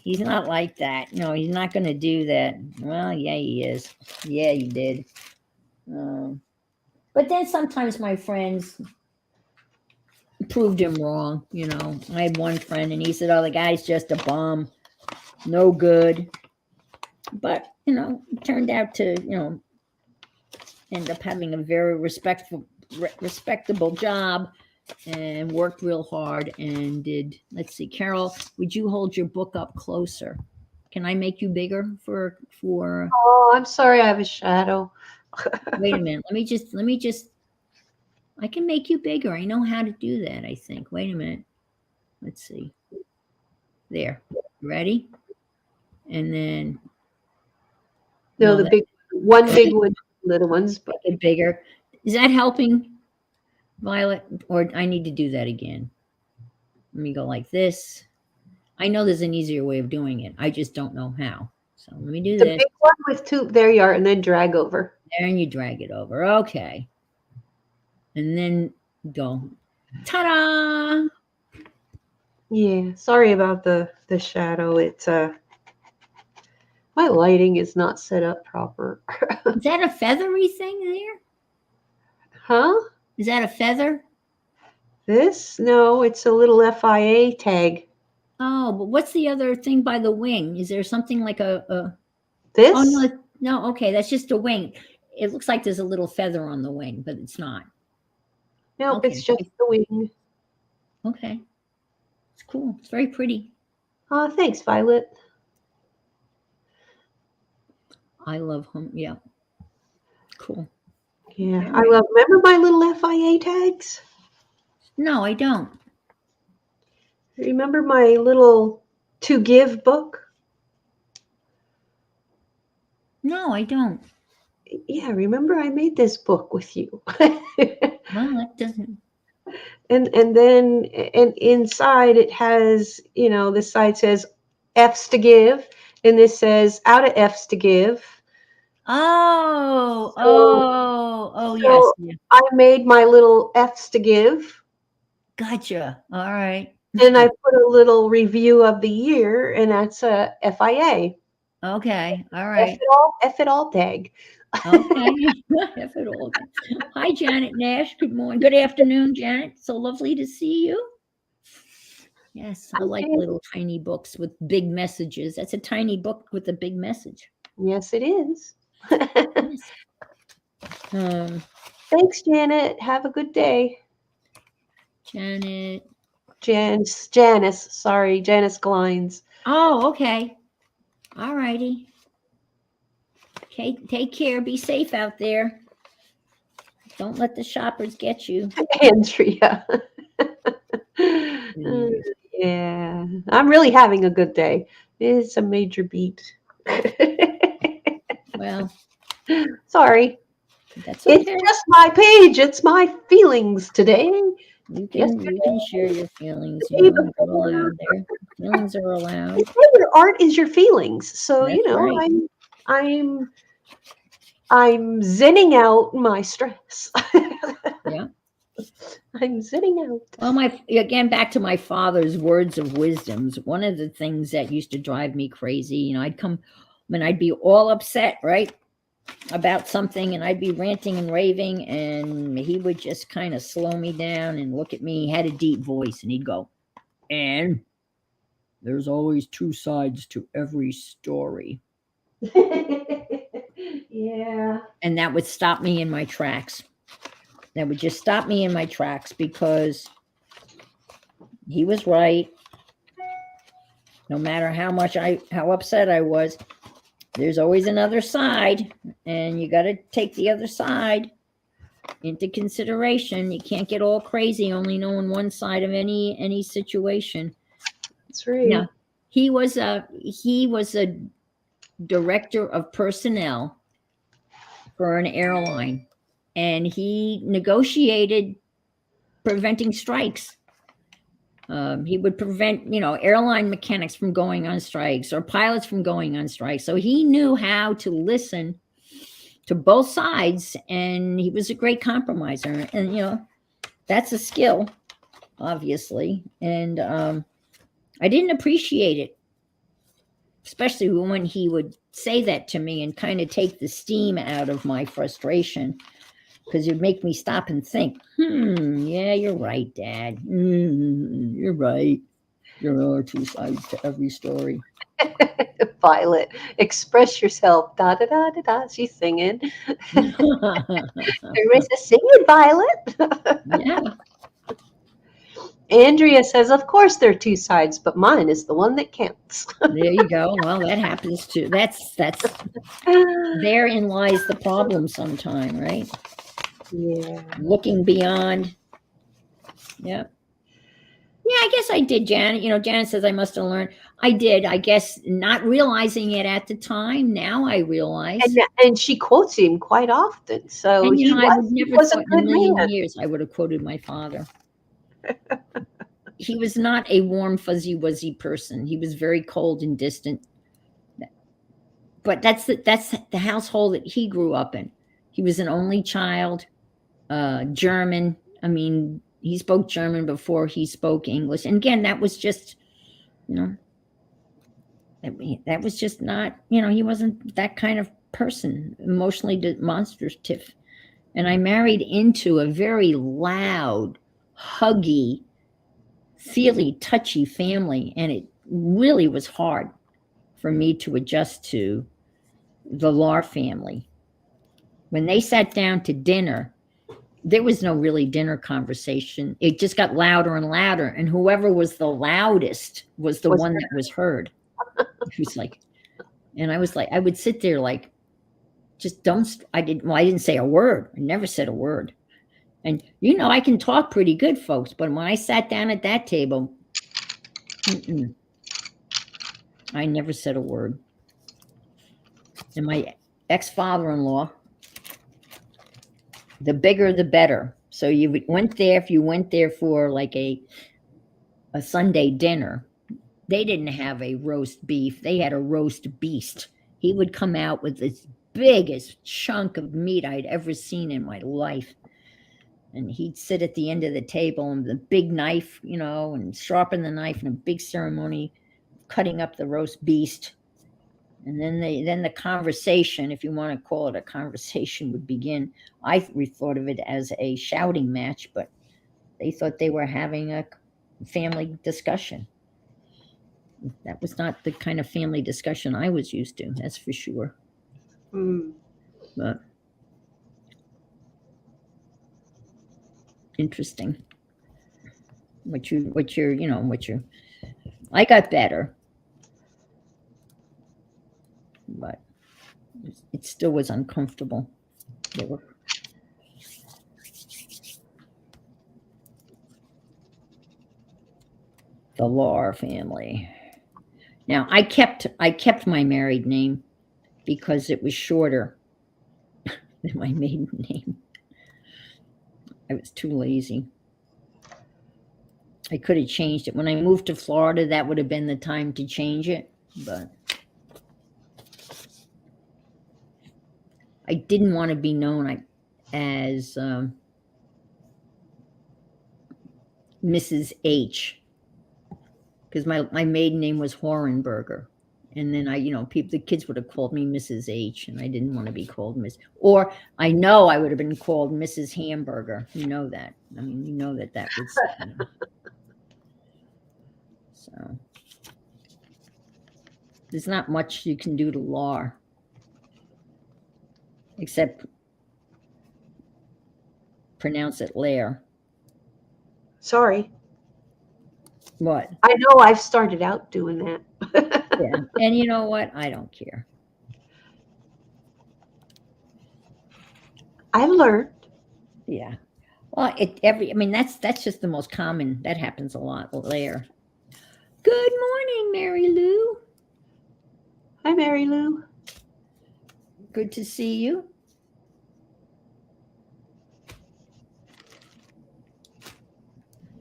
he's not like that. No, he's not going to do that. Well, yeah, he is. Yeah, he did. But then sometimes my friends proved him wrong. I had one friend and he said, oh, the guy's just a bum. No good. But, it turned out to, end up having a very respectable job and worked real hard and did. Let's see, Carol, would you hold your book up closer? Can I make you bigger for Oh, I'm sorry, I have a shadow. wait a minute. Let me just I can make you bigger. I know how to do that, I think. Wait a minute. Let's see. There. Ready? And then No, the that- big one, big one, little ones, but make it bigger. Is that helping, Violet? Or I need to do that again? Let me go like this. I know there's an easier way of doing it. I just don't know how. So let me do the this. big one with two. There you are, and then drag over. There, and you drag it over. Okay. And then go. Ta-da! Yeah, sorry about the shadow. It's my lighting is not set up proper. Is that a feathery thing there? Huh? Is that a feather? This? No, it's a little FIA tag. Oh, but what's the other thing by the wing? Is there something like a This? oh no, okay, that's just a wing. It looks like there's a little feather on the wing, but it's not. Nope, Okay. it's just the wing. Okay. It's cool. It's very pretty. Oh, thanks, Violet. I love him. Yeah. Cool. Yeah, I love. Remember my little FIA tags? No, I don't. Remember my little To Give book? No, I don't. Yeah, remember I made this book with you. Well, that doesn't. and then and inside it has, this side says F's to give, and this says out of F's to give. Oh, So yes. Yeah. I made my little F's to give, Gotcha. All right. and I put a little review of the year, and that's a FIA. Okay. All right. F it all tag. Okay. F it all. Hi, Janet Nash. Good morning. Good afternoon, Janet. So lovely to see you. Yes, I like Okay. little tiny books with big messages. That's a tiny book with a big message. Yes, it is. Yes. Thanks, Janet. Have a good day. Janet. Janice. Sorry, Janice Glines. Oh, okay. All righty. Okay, take care. Be safe out there. Don't let the shoppers get you. Andrea. Mm. Yeah, I'm really having a good day. It's a major beat. Well, Sorry. that's It's okay. just my page. It's my feelings today. You can share your feelings. The day They're before. allowed there. Feelings are allowed. Your art is your feelings. So, That's right. I'm I'm zenning out my stress. Yeah. I'm zenning out. Well, again, back to my father's words of wisdoms. One of the things that used to drive me crazy, I'd come when I'd be all upset, right, about something, and I'd be ranting and raving, and he would just kind of slow me down and look at me. He had a deep voice, and he'd go, "And there's always two sides to every story," Yeah. and that would stop me in my tracks. That would just stop me in my tracks because he was right. No matter how upset I was, there's always another side, and you got to take the other side into consideration. You can't get all crazy only knowing one side of any situation. That's right. Now, he was a director of personnel for an airline, and he negotiated preventing strikes. He would prevent, airline mechanics from going on strikes or pilots from going on strikes. So he knew how to listen to both sides, and he was a great compromiser. And that's a skill, obviously. And I didn't appreciate it, especially when he would say that to me and kind of take the steam out of my frustration, because it'd make me stop and think, yeah, you're right, Dad. You're right. There are two sides to every story. Violet, express yourself. Da da da da da. She's singing. Everybody says, "Sing it, Violet." Yeah. Andrea says, "Of course there are two sides, but mine is the one that counts." There you go. Well, that happens too. That's therein lies the problem sometime, right? Yeah. Looking beyond. Yeah. Yeah, I guess I did, Janet. Janet says I must have learned. I did, I guess, not realizing it at the time. Now I realize. And she quotes him quite often. So And he I would he never was a thought in a good million man. years I would have quoted my father. He was not a warm, fuzzy, wuzzy person. He was very cold and distant. But that's the household that he grew up in. He was an only child, German. I mean, he spoke German before he spoke English. And again, that was just, that was just not, he wasn't that kind of person, emotionally demonstrative. And I married into a very loud, huggy, feely, touchy family. And it really was hard for me to adjust to the Lar family. When they sat down to dinner, there was no really dinner conversation. It just got louder and louder. And whoever was the loudest was the one that was heard. It was like, and I was like, I would sit there like, just don't, I didn't say a word. I never said a word. And, I can talk pretty good, folks, but when I sat down at that table, I never said a word. And my ex-father-in-law, the bigger, the better. So if you went there for like a Sunday dinner, they didn't have a roast beef. They had a roast beast. He would come out with this biggest chunk of meat I'd ever seen in my life. And he'd sit at the end of the table and the big knife, and sharpen the knife in a big ceremony, cutting up the roast beast. And then the conversation, if you want to call it a conversation, would begin. I thought of it as a shouting match, but they thought they were having a family discussion. That was not the kind of family discussion I was used to, that's for sure. But interesting. I got better. But It still was uncomfortable. They were the Lahr family. Now I kept my married name because it was shorter than my maiden name. I was too lazy. I could have changed it. When I moved to Florida, that would have been the time to change it, but I didn't want to be known as Mrs. H, because my maiden name was Horenberger. And then the kids would have called me Mrs. H, and I didn't want to be called Miss. Or I know I would have been called Mrs. Hamburger. You know that. I mean, you know that was. So there's not much you can do to Lahr, except pronounce it Lair. Sorry. What? I know I've started out doing that. Yeah. And you know what? I don't care. I've learned. Yeah. Well, that's just the most common. That happens a lot. Lair. Good morning, Mary Lou. Hi, Mary Lou. Good to see you.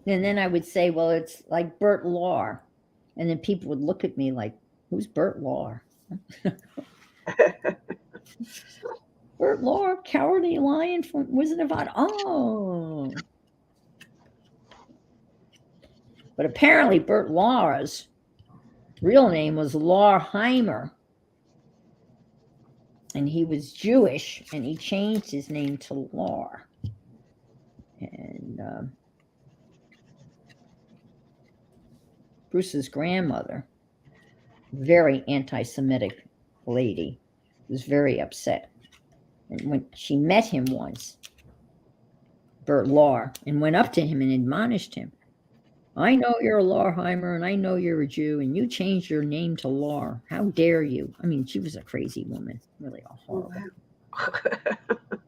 And then I would say, well, it's like Bert Lahr. And then people would look at me like, who's Bert Lahr? Bert Lahr, Cowardly Lion from Wizard of Oz. Oh. But apparently Bert Lahr's real name was Lahrheimer. And he was Jewish, and he changed his name to Lahr. And Bruce's grandmother, very anti-Semitic lady, was very upset. And when she met him once, Bert Lahr, and went up to him and admonished him, I know you're a Lahrheimer, and I know you're a Jew, and you changed your name to Lahr. How dare you? I mean, she was a crazy woman, really horrible.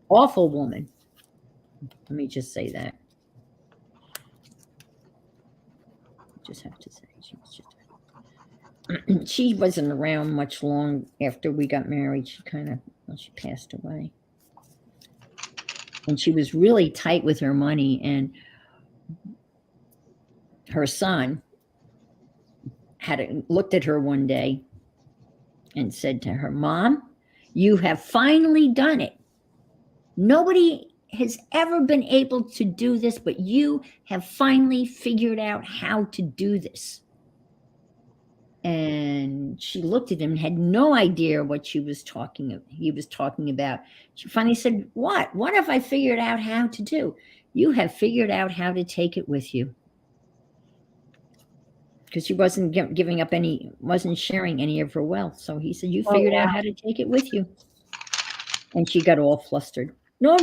Awful woman. Let me just say that. Just have to say she wasn't around much long after we got married. She passed away. And she was really tight with her money, and her son looked at her one day and said to her, Mom, you have finally done it. Nobody has ever been able to do this, but you have finally figured out how to do this. And she looked at him and had no idea what he was talking about. She finally said, What have I figured out how to do? You have figured out how to take it with you. Because she wasn't wasn't sharing any of her wealth. So he said, you figured out how to take it with you. And she got all flustered. No.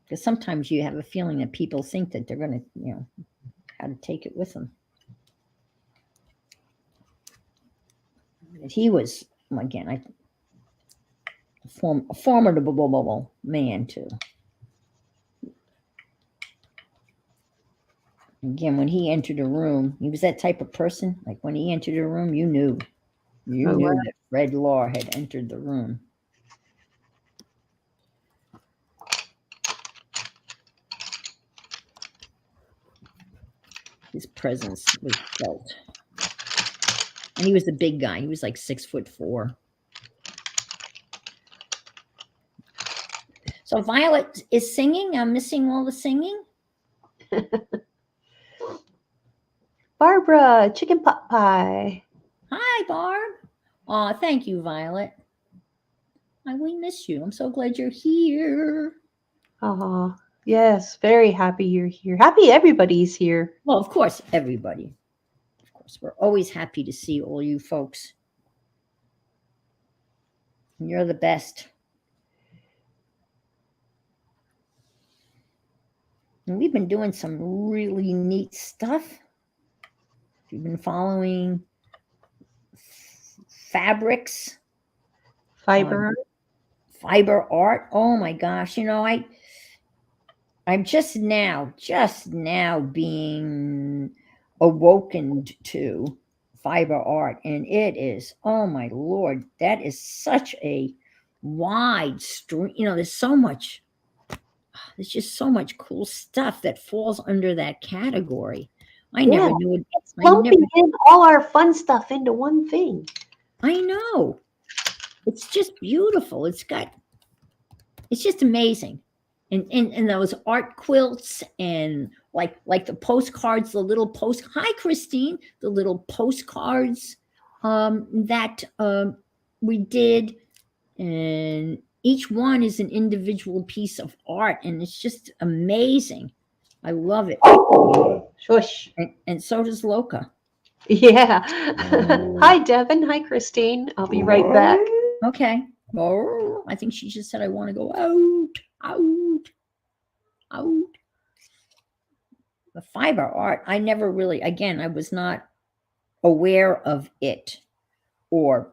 Because sometimes you have a feeling that people think that they're going to, how to take it with them. And he was, again, a formidable man, too. Again, when he entered a room, he was that type of person. Like when he entered a room, you knew that Fred Lahr had entered the room. His presence was felt. And he was a big guy. He was like 6'4". So Violet is singing. I'm missing all the singing. Barbara, chicken pot pie. Hi, Barb. Oh, thank you, Violet. We miss you. I'm so glad you're here. Oh, yes, very happy you're here. Happy everybody's here. Well, of course, everybody. Of course, we're always happy to see all you folks. You're the best. And we've been doing some really neat stuff. If you've been following fabrics, Fiber. fiber art. Oh my gosh. I'm just now being awoken to fiber art. And it is, oh my Lord, that is such a wide stream. There's just so much cool stuff that falls under that category. I never Yeah. knew it. It's I never, lumping in all our fun stuff into one thing. I know. It's just beautiful. It's just amazing. And those art quilts and like the postcards, the little hi Christine, the little postcards that we did, and each one is an individual piece of art, and it's just amazing. I love it. Shush. And so does Loca. Yeah. Hi, Devin. Hi, Christine. I'll be right back. Okay. Oh, I think she just said I want to go out. The fiber art, I never really, again, I was not aware of it, or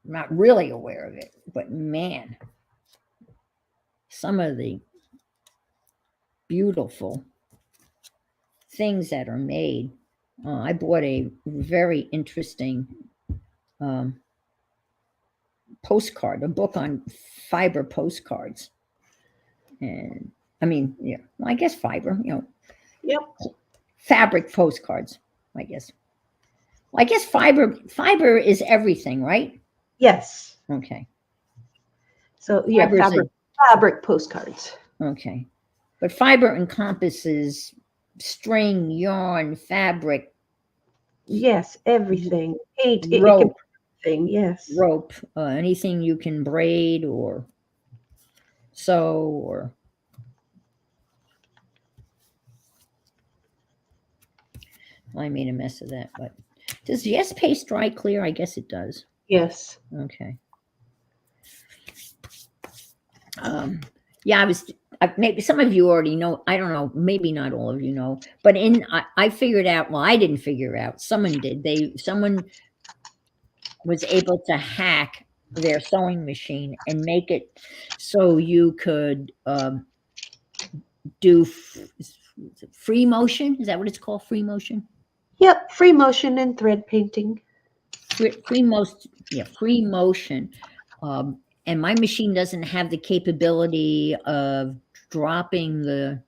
not really aware of it, but man, some of the beautiful things that are made. I bought a very interesting postcard, a book on fiber postcards. And I mean, yeah, well, I guess fiber, Yep. fabric postcards, I guess. Well, I guess fiber is everything, right? Yes. Okay. So yeah, Fiber's fabric postcards. Okay. But fiber encompasses string, yarn, fabric, Yes, everything. Paint. It can rope, be everything. Yes. anything you can braid or sew or. I made a mess of that, but does Yes Paste dry clear? I guess it does. Yes. Okay. Yeah, maybe some of you already know. I don't know. Maybe not all of you know, but I figured out. Well, I didn't figure out. Someone did. Someone was able to hack their sewing machine and make it so you could do free motion. Is that what it's called? Free motion. Yep. Free motion and thread painting. Free motion. And my machine doesn't have the capability of dropping the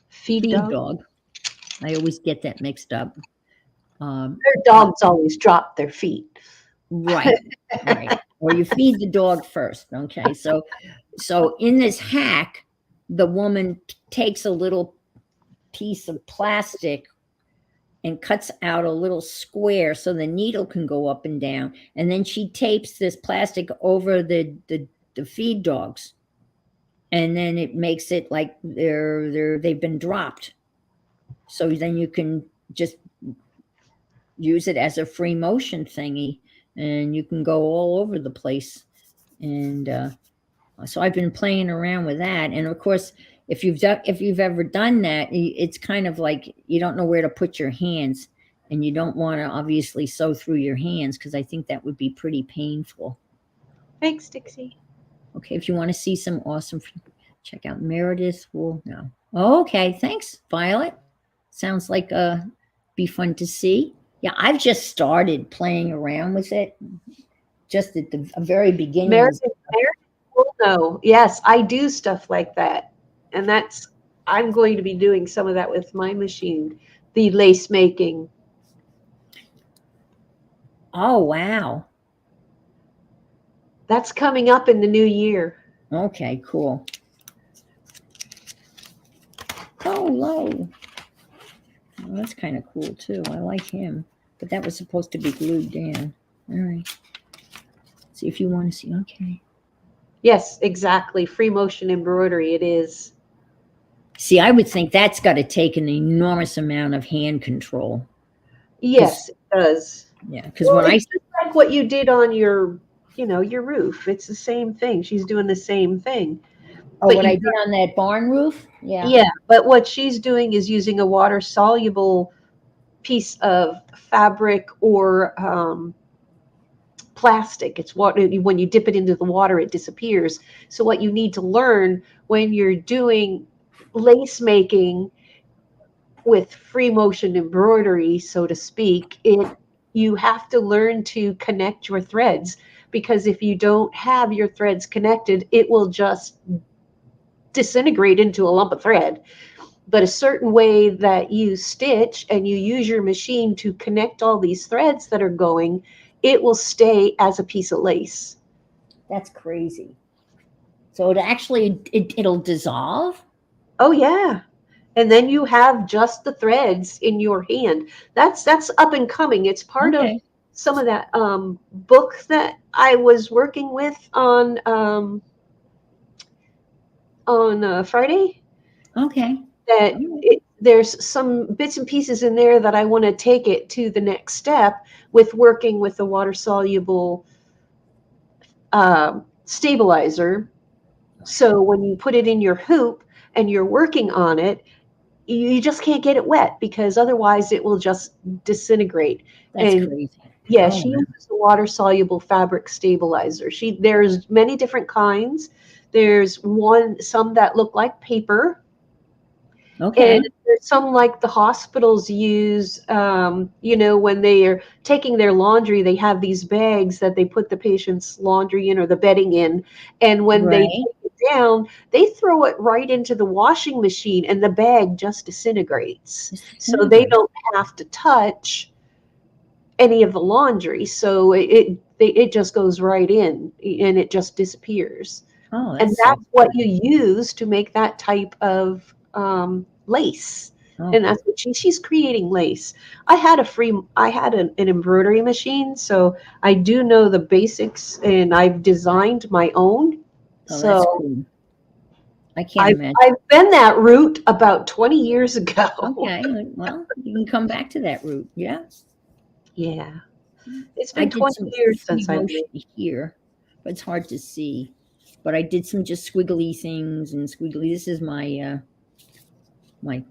Feed dog. dog. I always get that mixed up. Their dogs always drop their feet. Right. Or you feed the dog first. Okay. So in this hack, the woman takes a little piece of plastic and cuts out a little square so the needle can go up and down. And then she tapes this plastic over the feed dogs. And then it makes it like they've been dropped. So then you can just use it as a free motion thingy, and you can go all over the place. And so I've been playing around with that. And of course, if you've ever done that, it's kind of like you don't know where to put your hands, and you don't want to obviously sew through your hands, because I think that would be pretty painful. Thanks, Dixie. Okay, if you want to see some awesome, check out Meredith. Well, no. Okay, thanks, Violet. Sounds like be fun to see. Yeah, I've just started playing around with it, just at the very beginning. Meredith will know. Yes, I do stuff like that. And I'm going to be doing some of that with my machine, the lace making. Oh, wow. That's coming up in the new year. Okay, cool. Oh, low. Well, that's kind of cool too. I like him, but that was supposed to be glued down. All right. See if you want to see. Okay. Yes, exactly. Free motion embroidery. It is. See, I would think that's got to take an enormous amount of hand control. Yes, it does. Yeah, because when it's just like what you did on your roof. It's the same thing. She's doing the same thing. what I did on that barn roof. Yeah. Yeah, but what she's doing is using a water soluble piece of fabric or plastic. It's water. When you dip it into the water, it disappears. So what you need to learn when you're doing lace making with free motion embroidery, so to speak, you have to learn to connect your threads, because if you don't have your threads connected, it will just disintegrate into a lump of thread. But a certain way that you stitch and you use your machine to connect all these threads that are going, it will stay as a piece of lace. That's crazy. So it'll dissolve? Oh yeah. And then you have just the threads in your hand. That's up and coming. It's part of Okay. some of that book that I was working with on Friday. Okay. That All there's some bits and pieces in there that I want to take it to the next step with working with the water soluble stabilizer. So when you put it in your hoop and you're working on it, you just can't get it wet, because otherwise it will just disintegrate. That's And crazy. yeah, Oh, she wow. uses a water soluble fabric stabilizer. There's many different kinds. There's some that look like paper, Okay. and there's some like the hospitals use. When they are taking their laundry, they have these bags that they put the patient's laundry in or the bedding in, and when they Right. take it down, they throw it right into the washing machine, and the bag just disintegrates. So they Disintegrate. don't have to touch any of the laundry. So it just goes right in, and it just disappears. Oh, And that's so that's what cool. you use to make that type of lace. Oh, And that's what she's creating lace. I had an embroidery machine, so I do know the basics, and I've designed my own. oh, that's So cool. I can't I've, imagine. I've been that route about 20 years ago. Okay. Well, you can come back to that route. Yeah. Yeah. It's I been did 20 some years free since I've motion made. here, but it's hard to see. But I did some just squiggly things and squiggly. This is my my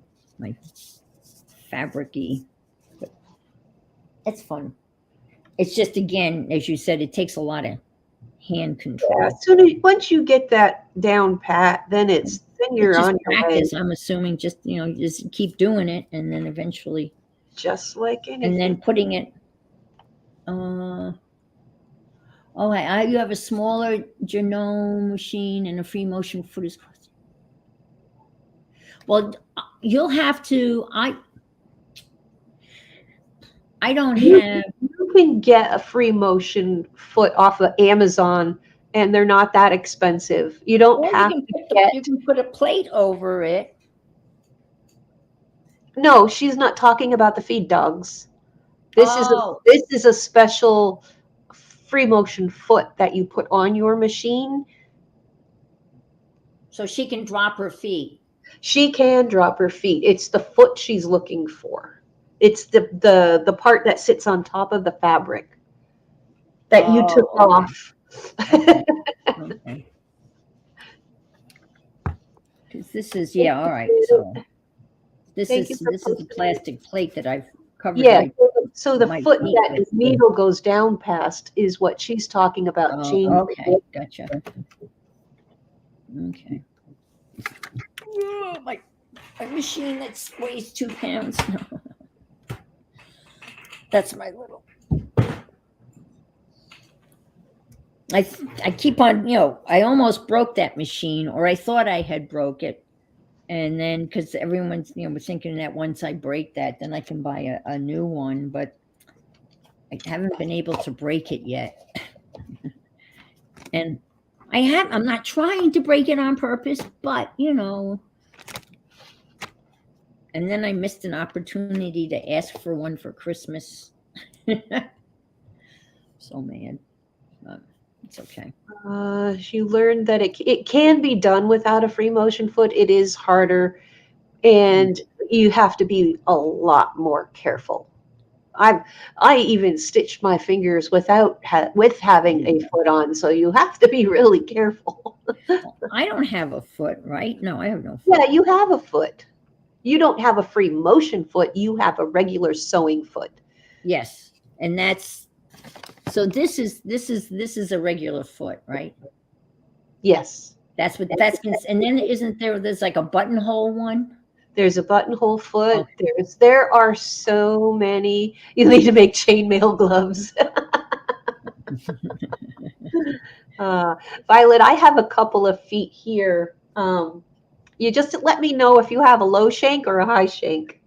fabricy, but it's fun. It's just, again, as you said, it takes a lot of hand Yeah, control. once you get that down pat, then It's you're just on your way, practice. I'm assuming just, just keep doing it, and then eventually, just like and anything. then putting it. Uh, oh, you have a smaller Janome machine and a free motion foot is. Well, you'll have to. I don't You have. you can get a free motion foot off of Amazon, and they're not that expensive. You don't Or have to get. you can put a plate over it. No, she's not talking about the feed dogs. Oh, This is a special free motion foot that you put on your machine. so she can drop her feet. She can drop her feet. It's the foot she's looking for. It's the part that sits on top of the fabric that you took Oh, okay. off. Okay. Okay. Because this is, yeah, all right. So Thank you for this is the posting. plastic plate that I've covered Yeah, my so the my foot feet that the with. needle goes down past is what she's talking about Oh, changing. okay, gotcha. Okay. Oh, my machine that weighs 2 pounds. That's my little. I keep on, I almost broke that machine, or I thought I had broke it. And then, because everyone's, was thinking that once I break that, then I can buy a new one, but I haven't been able to break it yet. And I'm not trying to break it on purpose, but, and then I missed an opportunity to ask for one for Christmas. So mad. It's okay. You learned that it can be done without a free motion foot. It is harder, and you have to be a lot more careful. I even stitched my fingers without with having a foot on, so you have to be really careful. I don't have a foot, right? No, I have no foot. Yeah, you have a foot. You don't have a free motion foot. You have a regular sewing foot. Yes, and that's So this is a regular foot, right? Yes. That's what that's and then there's like a buttonhole one? There's a buttonhole foot. Okay. There are so many. You need to make chainmail gloves. Violet, I have a couple of feet here. You just let me know if you have a low shank or a high shank.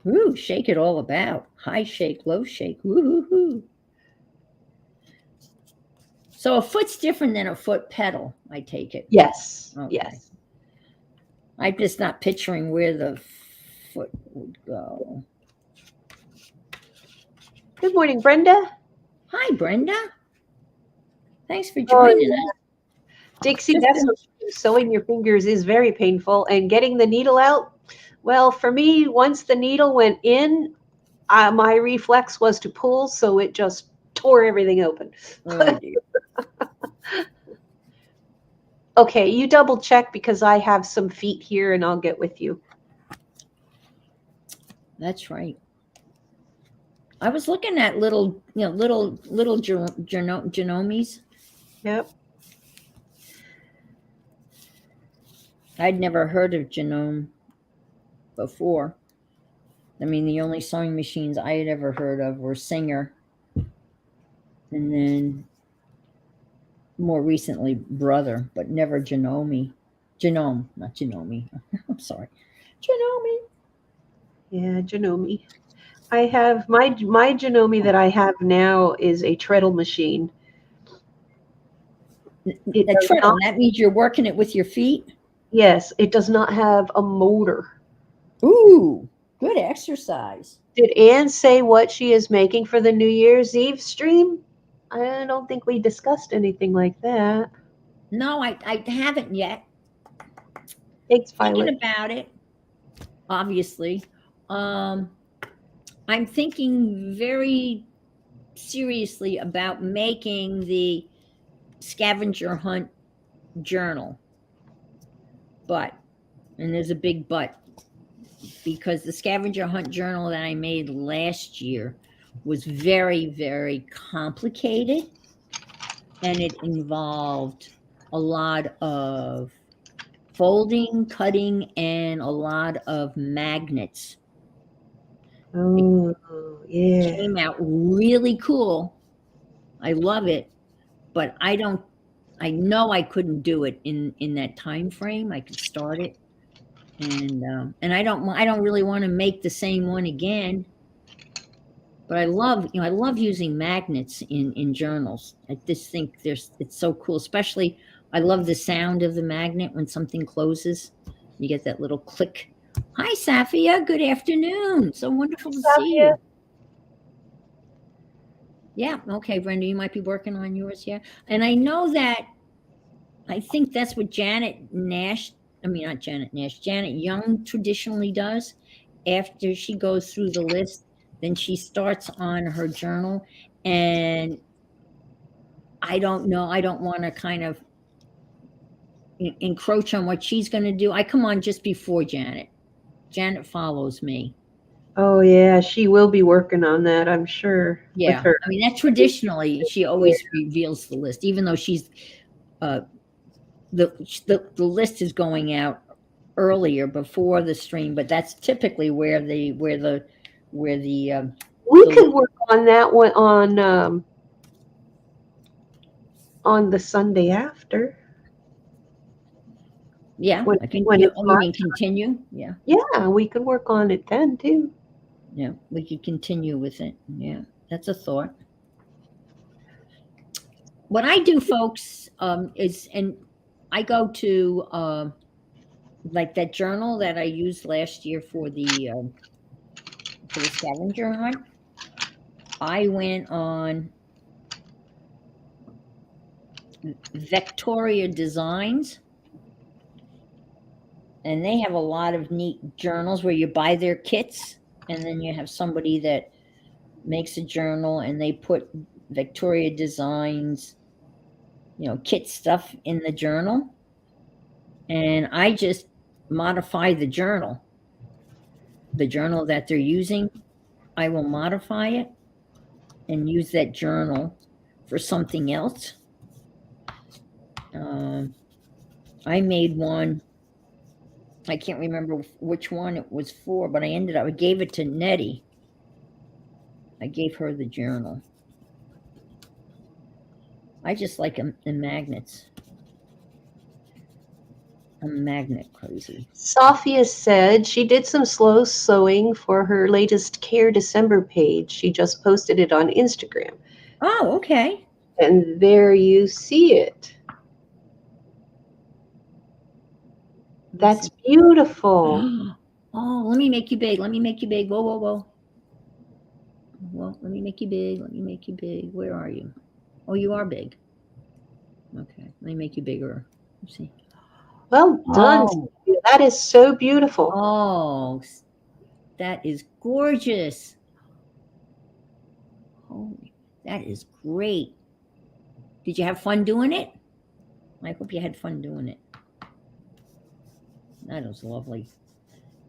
Ooh, shake it all about. High shake, low shake. Woo-hoo-hoo. So a foot's different than a foot pedal, I take it. Yes. Okay. Yes. I'm just not picturing where the foot would go. Good morning, Brenda. Hi, Brenda. Thanks for Oh, joining yeah. us. Dixie, Just that's in- what sewing your fingers is very painful. And getting the needle out, well, for me, once the needle went in, my reflex was to pull, so it just tore everything open. Oh, dear. Okay, you double check because I have some feet here and I'll get with you. That's right. I was looking at little genomes. Yep. I'd never heard of genome before. I mean, the only sewing machines I had ever heard of were Singer, and then more recently Brother, but never Genome, not Genome. I'm sorry, Genome. Yeah, Janome. I have my Janome that I have now is a treadle machine. It A does treadle. not, That means you're working it with your feet. yes, it does not have a motor. Ooh, good exercise. Did Anne say what she is making for the New Year's Eve stream? I don't think we discussed anything like that. No, I haven't yet. Thanks, Thinking Violet. about it, obviously. I'm thinking very seriously about making the scavenger hunt journal. But, and there's a big but, because the scavenger hunt journal that I made last year was very, very complicated, and it involved a lot of folding, cutting, and a lot of magnets. Oh, yeah. Came out really cool. I love it, but I know I couldn't do it in that time frame. I could start it, and I don't really want to make the same one again. But I love using magnets in journals. I just think it's so cool. Especially, I love the sound of the magnet when something closes. You get that little click. Hi, Safia. Good afternoon. So wonderful to see you. Yeah. Okay, Brenda, you might be working on yours. Yeah. And I know that, I think that's what Janet Nash, I mean, not Janet Nash, Janet Young traditionally does. After she goes through the list, then she starts on her journal. And I don't know, I don't want to kind of encroach on what she's going to do. I come on just before Janet. Janet follows me. Oh, yeah. She will be working on that, I'm sure. With Yeah. her. I mean, that traditionally, she always reveals the list, even though she's, the list is going out earlier before the stream, but that's typically where the We the- could work on that one on the Sunday after. yeah, When- I can, when you, it's oh, you mean continue? Yeah, Yeah, we could work on it then too. yeah, we could continue with it. Yeah, that's a thought. What I do, folks, is, and I go to like that journal that I used last year for the scavenger hunt. I went on Victoria Designs, and they have a lot of neat journals where you buy their kits, and then you have somebody that makes a journal, and they put Victoria Designs, kit stuff in the journal, and I just modify the journal that they're using. I will modify it, and use that journal for something else. I made one. I can't remember which one it was for, but I gave it to Nettie. I gave her the journal. I just like the magnets. I'm magnet crazy. Sophia said she did some slow sewing for her latest Care December page. She just posted it on Instagram. Oh, okay. And there you see it. That's beautiful. Oh, let me make you big. Let me make you big. Whoa, whoa, whoa. Well, let me make you big. Let me make you big. Where are you? Oh, you are big. Okay, let me make you bigger. Let's see. Well done. Oh. Sophia. That is so beautiful. Oh, that is gorgeous. Holy, that is great. Did you have fun doing it? I hope you had fun doing it. That was lovely.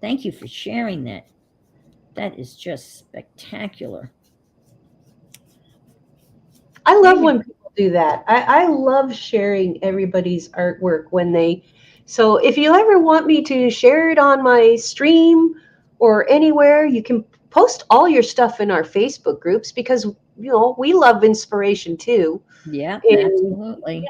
Thank you for sharing that. That is just spectacular. I love when people do that. I love sharing everybody's artwork so if you ever want me to share it on my stream or anywhere, you can post all your stuff in our Facebook groups because, we love inspiration too. Yeah, And, absolutely.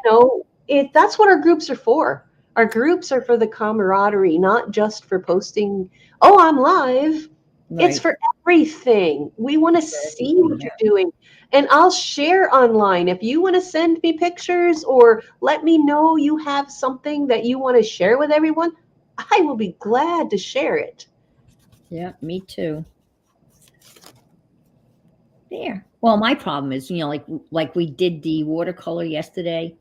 That's what our groups are for. Our groups are for the camaraderie, not just for posting, oh, I'm live. Right. It's for everything. We want to see what you're doing. And I'll share online. If you want to send me pictures or let me know you have something that you want to share with everyone, I will be glad to share it. Yeah, me too. There. Well, my problem is, like we did the watercolor yesterday,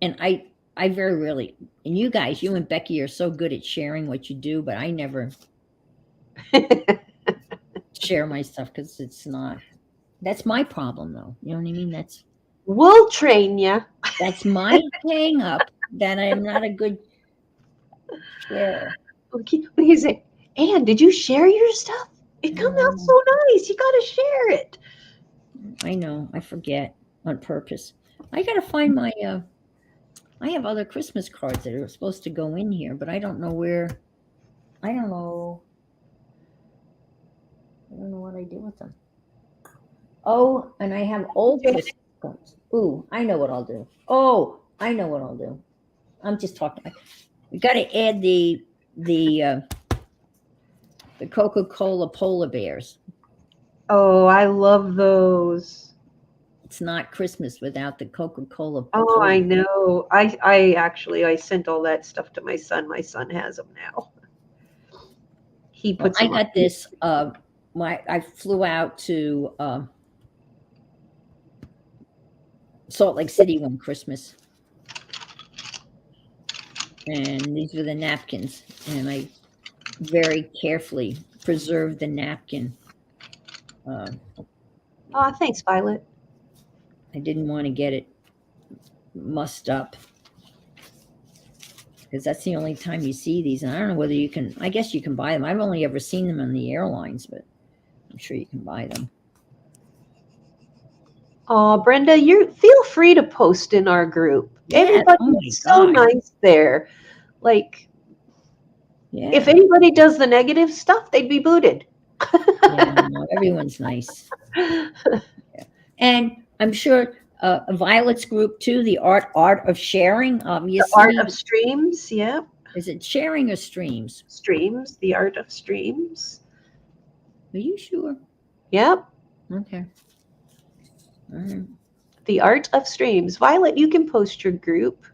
and I very rarely, and you guys, you and Becky are so good at sharing what you do, but I never share my stuff because it's not. That's my problem, though. You know what I mean? We'll train you. That's my hang up, that I am not a good sharer. Okay, what do you say? Anne, did you share your stuff? It comes out so nice. You got to share it. I know. I forget on purpose. I got to find my. I have other Christmas cards that are supposed to go in here, but I don't know where. I don't know. I don't know what I did with them. Oh, and I have old Christmas cards. Ooh, I know what I'll do. Oh, I know what I'll do. I'm just talking. We got to add the Coca-Cola polar bears. Oh, I love those. It's not Christmas without the Coca-Cola. Oh, I know. I sent all that stuff to my son. My son has them now. He puts. I got this. I flew out to Salt Lake City one Christmas, and these were the napkins, and I very carefully preserved the napkin. Oh, thanks, Violet. I didn't want to get it mussed up because that's the only time you see these. And I don't know whether you can. I guess you can buy them. I've only ever seen them on the airlines, but I'm sure you can buy them. Oh, Brenda, you feel free to post in our group. Yes. Everybody is so nice there. Like, yeah. If anybody does the negative stuff, they'd be booted. Yeah, no, everyone's nice. Yeah. And I'm sure Violet's group too, the art of sharing, obviously. The art of streams, yeah. Is it sharing or streams? Streams, the art of streams. Are you sure? Yep. Okay. All right. The art of streams. Violet, you can post your group.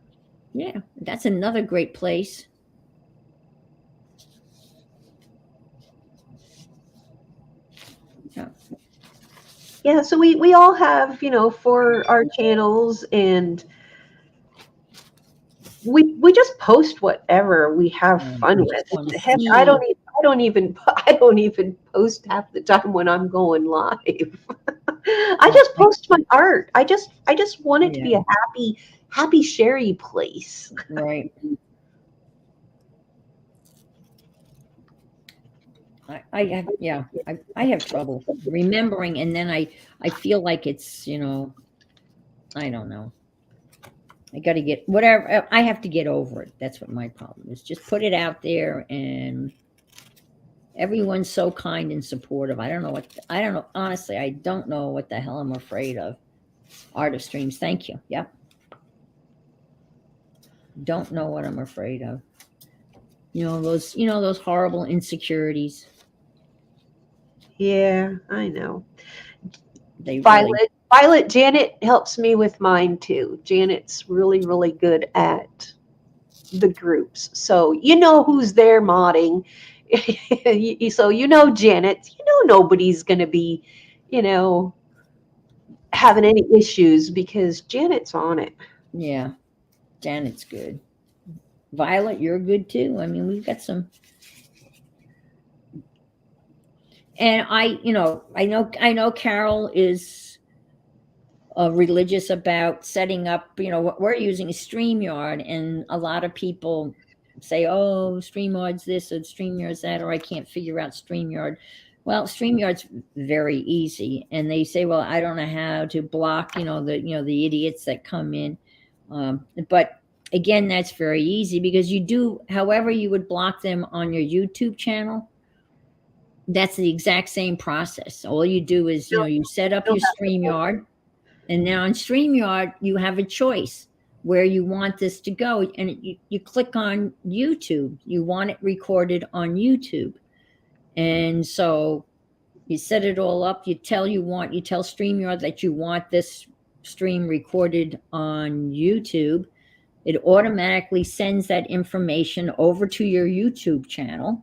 Yeah, that's another great place. Yeah, so we all have, for our channels, and we just post whatever we have fun with. Heck, I don't even post half the time when I'm going live. I just post my art. I just want it to be a happy sherry place. Right. I have, yeah, I have trouble remembering, and then I feel like it's, I don't know. I got to get whatever I have to get over it. That's what my problem is. Just put it out there, and everyone's so kind and supportive. I don't know. Honestly, I don't know what the hell I'm afraid of. Art of Streams. Thank you. Yep. Don't know what I'm afraid of. Those horrible insecurities. Yeah, I know. They Violet, really, Violet, Janet helps me with mine too. Janet's really, really good at the groups. So you know who's there modding. So Janet, nobody's gonna be, you know, having any issues because Janet's on it. yeah. Janet's good. Violet, you're good too. I mean, we've got some. And I know Carol is religious about setting up, what we're using is StreamYard, and a lot of people say, oh, StreamYard's this or StreamYard's that, or I can't figure out StreamYard. Well, StreamYard's very easy, and they say, well, I don't know how to block, the idiots that come in. But again, that's very easy because you do, however you would block them on your YouTube channel, that's the exact same process. All you do is, you set up your StreamYard, and now on StreamYard, you have a choice where you want this to go. And you click on YouTube. You want it recorded on YouTube. And so you set it all up. You tell StreamYard that you want this stream recorded on YouTube. It automatically sends that information over to your YouTube channel.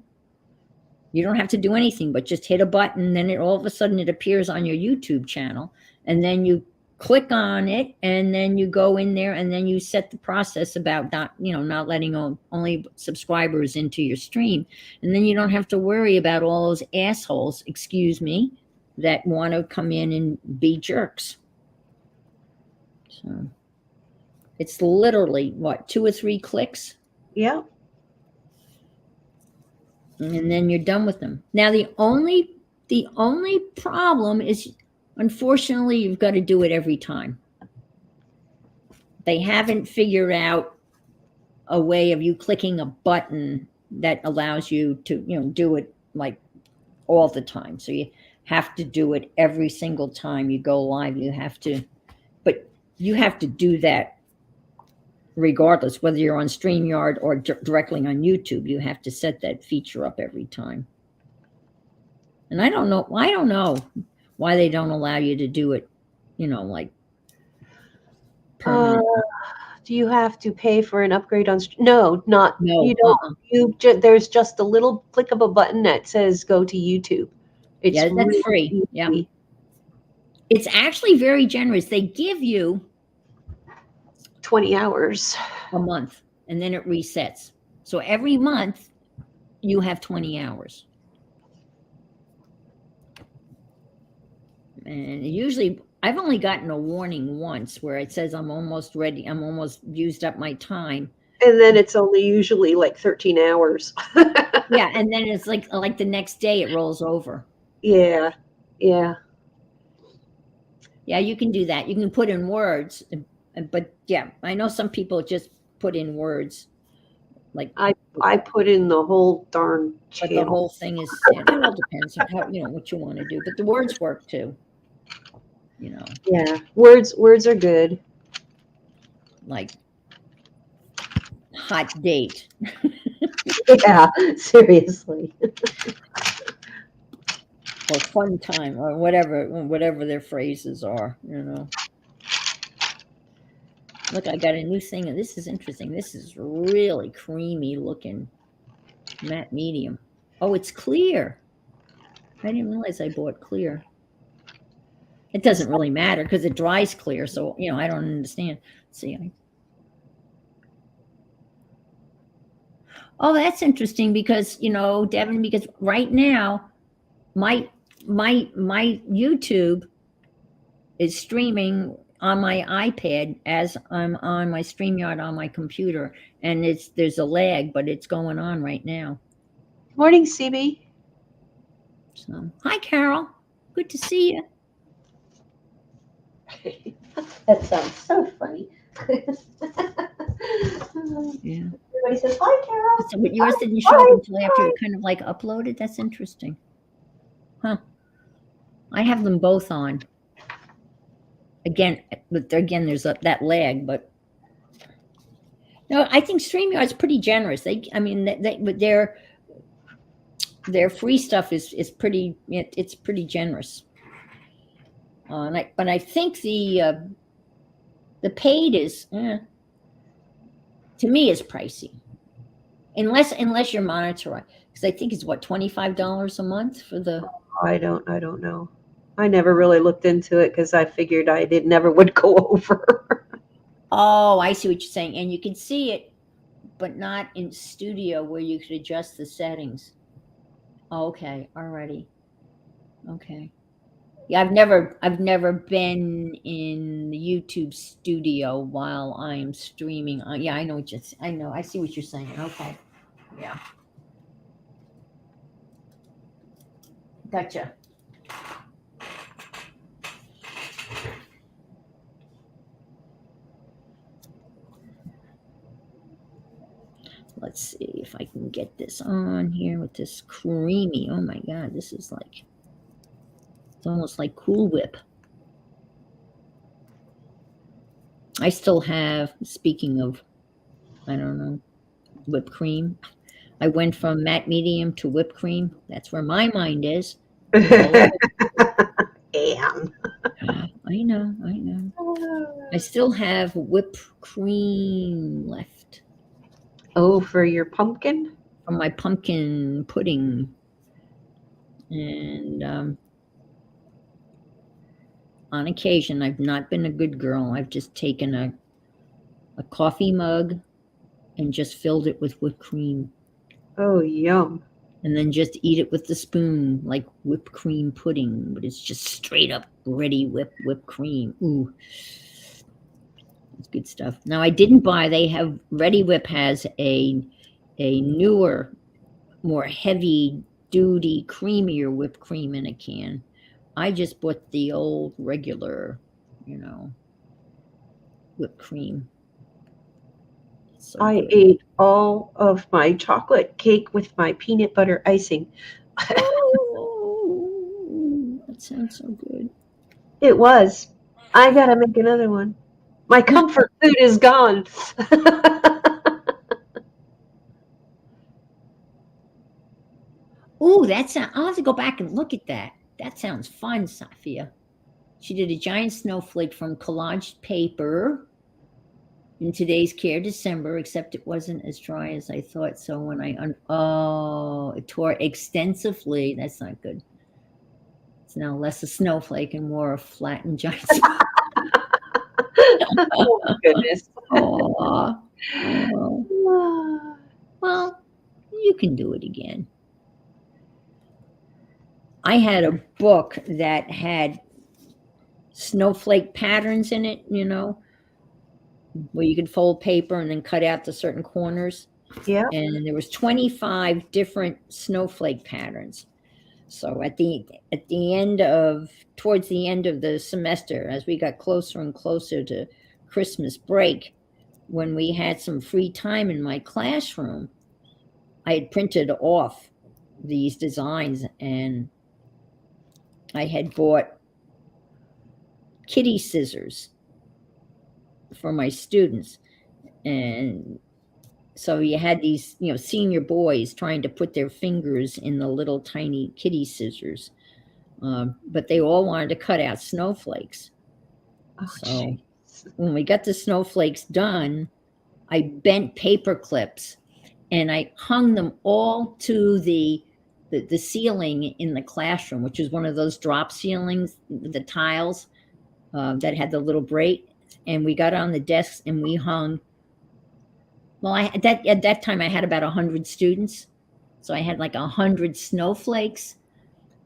You don't have to do anything but just hit a button. Then all of a sudden it appears on your YouTube channel. And then you click on it, and then you go in there, and then you set the process about not letting only subscribers into your stream. And then you don't have to worry about all those assholes, excuse me, that want to come in and be jerks. So it's literally what, 2 or 3 clicks? Yeah. And then you're done with them. Now the only problem is, unfortunately, you've got to do it every time. They haven't figured out a way of you clicking a button that allows you to, do it like all the time. So you have to do it every single time you go live. But you have to do that regardless, whether you're on StreamYard or directly on YouTube. You have to set that feature up every time. And I don't know why they don't allow you to do it, like permanent. Do you have to pay for an upgrade on? No, not. No, You don't. There's just a little click of a button that says go to YouTube. It's yeah, that's really free. easy. Yeah, it's actually very generous. They give you 20 hours. a month, and then it resets. So every month you have 20 hours. And usually I've only gotten a warning once where it says I'm almost ready. I'm almost used up my time. And then it's only usually like 13 hours. Yeah. And then it's like the next day it rolls over. Yeah. Yeah. Yeah. You can do that. You can put in words, but yeah, I know some people just put in words. Like I put in the whole darn but channel. the whole thing is, it all depends on how, what you want to do, but the words work too. Yeah. Words are good. Like hot date. Yeah, seriously. Or fun time, or whatever their phrases are, Look, I got a new thing, and this is interesting. This is really creamy looking matte medium. Oh, it's clear. I didn't realize I bought clear. It doesn't really matter because it dries clear, so I don't understand. Let's see. Oh, that's interesting because Devin, because right now my YouTube is streaming on my iPad as I'm on my StreamYard on my computer, and there's a lag, but it's going on right now. Morning, CB. So, hi, Carol. Good to see you. That sounds so funny. Yeah. Everybody says, hi, Carol. So, but yours didn't show up until after it kind of like uploaded. That's interesting. Huh. I have them both on. Again, there's that lag, but no, I think StreamYard's pretty generous. But their free stuff is pretty. It's pretty generous. But I think the paid is, to me, is pricey. Unless you're monitoring, because I think it's what, $25 a month for the. I don't know. I never really looked into it because I figured it never would go over. Oh, I see what you're saying, and you can see it, but not in studio where you could adjust the settings. Okay, alrighty. Okay. Yeah, I've never been in the YouTube studio while I'm streaming. Yeah, I know I see what you're saying. Okay. Yeah. Gotcha. Let's see if I can get this on here with this creamy. Oh my God, this is like, it's almost like Cool Whip. I still have, speaking of, I don't know, whipped cream. I went from matte medium to whipped cream. That's where my mind is. Damn. I know. I still have whipped cream left Oh, for your pumpkin? from my pumpkin pudding. And on occasion, I've not been a good girl. I've just taken a coffee mug and just filled it with whipped cream. Oh, yum. And then just eat it with the spoon like whipped cream pudding, but it's just straight up ready whipped cream. Ooh. It's good stuff. Now Ready Whip has a newer, more heavy duty, creamier whipped cream in a can. I just bought the old regular, whipped cream. So I good. ate all of my chocolate cake with my peanut butter icing. Oh, that sounds so good. It was. I gotta make another one. My comfort food is gone. Ooh, I'll have to go back and look at that. That sounds fun, Safia. She did a giant snowflake from collaged paper in today's Care December, except it wasn't as dry as I thought. So when it tore extensively. That's not good. It's now less a snowflake and more a flattened giant. Oh, my goodness. Aw. Well, you can do it again. I had a book that had snowflake patterns in it, where you could fold paper and then cut out the certain corners. Yeah. And there was 25 different snowflake patterns. So towards the end of the semester, as we got closer and closer to Christmas break, when we had some free time in my classroom, I had printed off these designs, and I had bought kitty scissors for my students. And so you had these, senior boys trying to put their fingers in the little tiny kitty scissors. But they all wanted to cut out snowflakes. Oh, So jeez. when we got the snowflakes done, I bent paper clips and I hung them all to the ceiling in the classroom, which is one of those drop ceilings, the tiles that had the little break. And we got on the desks and we hung. Well, at that time I had about 100 students, so I had like 100 snowflakes.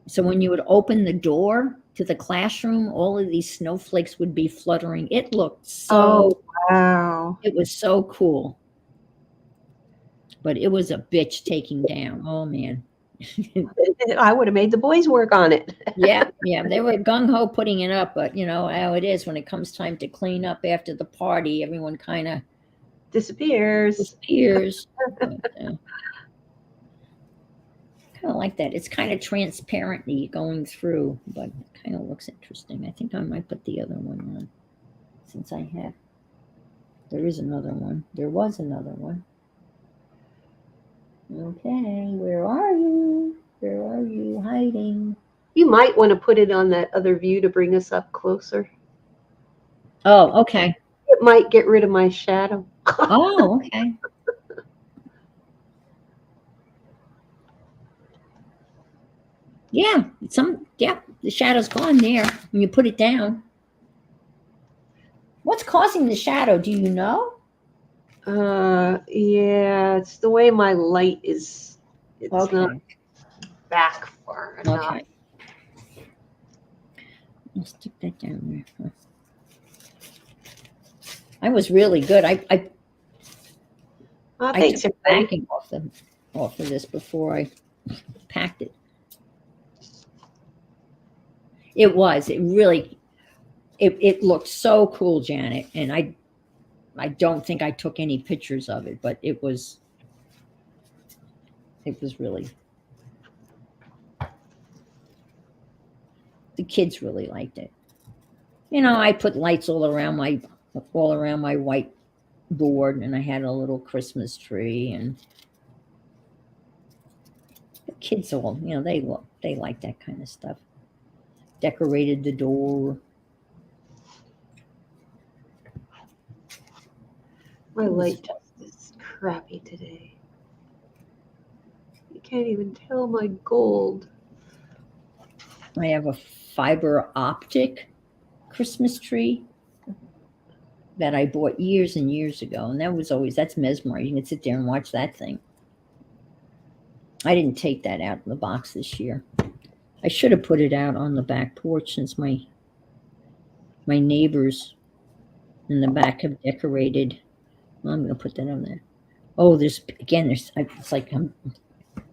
So when you would open the door to the classroom, all of these snowflakes would be fluttering. It looked Oh, wow. It was so cool. But it was a bitch taking down. Oh man, I would have made the boys work on it. Yeah, they were gung ho putting it up, but you know how it is when it comes time to clean up after the party, everyone kind of Disappears. disappears. But, kind of like that. It's kind of transparently going through, but it kind of looks interesting. I think I might put the other one on since I have. There is another one. There was another one. Okay, where are you? Where are you hiding? You might want to put it on that other view to bring us up closer. Oh, okay. It might get rid of my shadow. Oh, okay. Yeah, the shadow's gone there when you put it down. What's causing the shadow? Do you know? Yeah, it's the way my light is. It's not Okay. back far enough. Okay. I'll stick that down there. I was really good. I Oh, I thanks, took everybody. backing off of this before I packed it. It was. It really. It looked so cool, Janet, and I don't think I took any pictures of it, but it was really. The kids really liked it. You know, I put lights all around my white board, and I had a little Christmas tree, and the kids all, you know, they like that kind of stuff. Decorated the door. My light test is crappy today. You can't even tell my gold. I have a fiber optic Christmas tree that I bought years and years ago, and that's mesmerizing. You can sit there and watch that thing. I didn't take that out of the box this year. I should have put it out on the back porch since my neighbors in the back have decorated. Well, I'm going to put that on there. Oh, it's like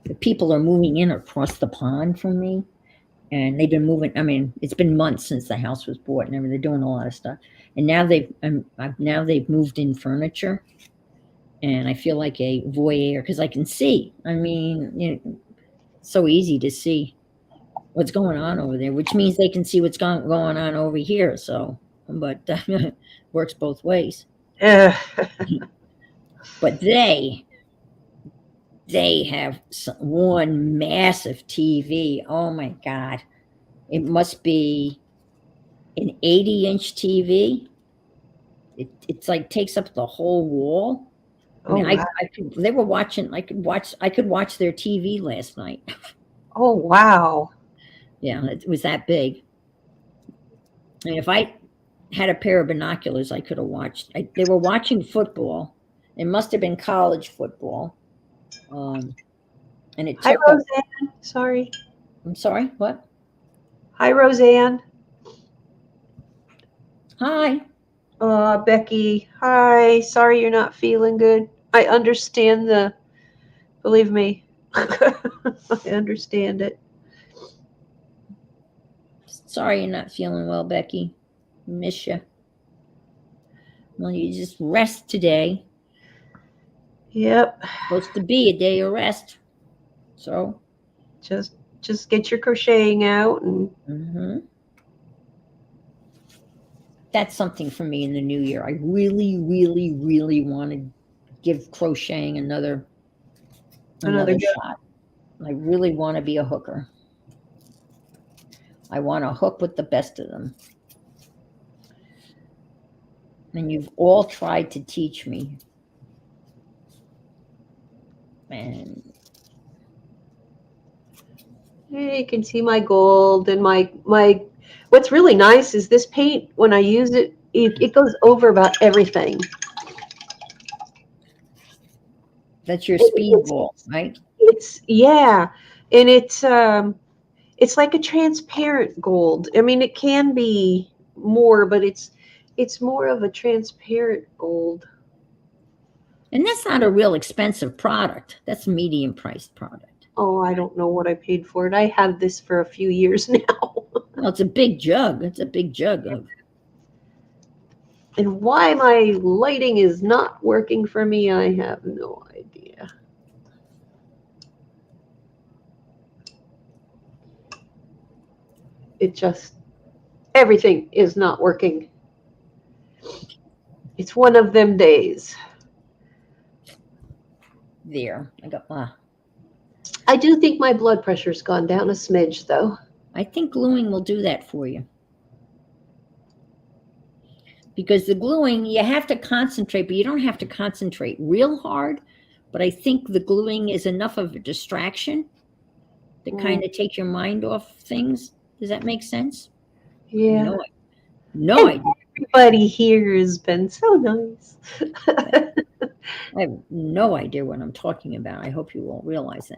the people are moving in across the pond from me, and they've been moving. I mean, it's been months since the house was bought, and they're doing a lot of stuff. And now they've moved in furniture, and I feel like a voyeur because I can see. I mean, you know, it's so easy to see what's going on over there, which means they can see what's going on over here. So, but works both ways. But they have one massive TV. Oh my God. It must be an 80-inch TV. It's like takes up the whole wall. I mean, wow. they were watching, I could watch their TV last night. Oh, wow. Yeah, it was that big. And if I had a pair of binoculars, I could have watched. They were watching football. It must have been college football. And it Hi, took. Roseanne. Sorry. I'm sorry. What? Hi, Roseanne. Hi. Becky. Hi. Sorry you're not feeling good. I understand believe me, I understand it. Sorry you're not feeling well, Becky. Miss you. Well, you just rest today. Yep. Supposed to be a day of rest. So. Just get your crocheting out and. Mm-hmm. That's something for me in the new year. I really, really, really want to give crocheting another shot. I really want to be a hooker. I want to hook with the best of them. And you've all tried to teach me. And You can see my gold and my. What's really nice is this paint. When I use it, it goes over about everything. That's your speedball, right? And it's like a transparent gold. I mean, it can be more, but it's more of a transparent gold. And that's not a real expensive product. That's a medium priced product. Oh, I don't know what I paid for it. I have this for a few years now. Well, it's a big jug. It's a big jug of. And why my lighting is not working for me, I have no idea. It just, everything is not working. It's one of them days. There. I got my. I do think my blood pressure's gone down a smidge, though. I think gluing will do that for you. Because the gluing, you have to concentrate, but you don't have to concentrate real hard. But I think the gluing is enough of a distraction to kind of take your mind off things. Does that make sense? Yeah. No idea. Everybody here has been so nice. I have no idea what I'm talking about. I hope you all realize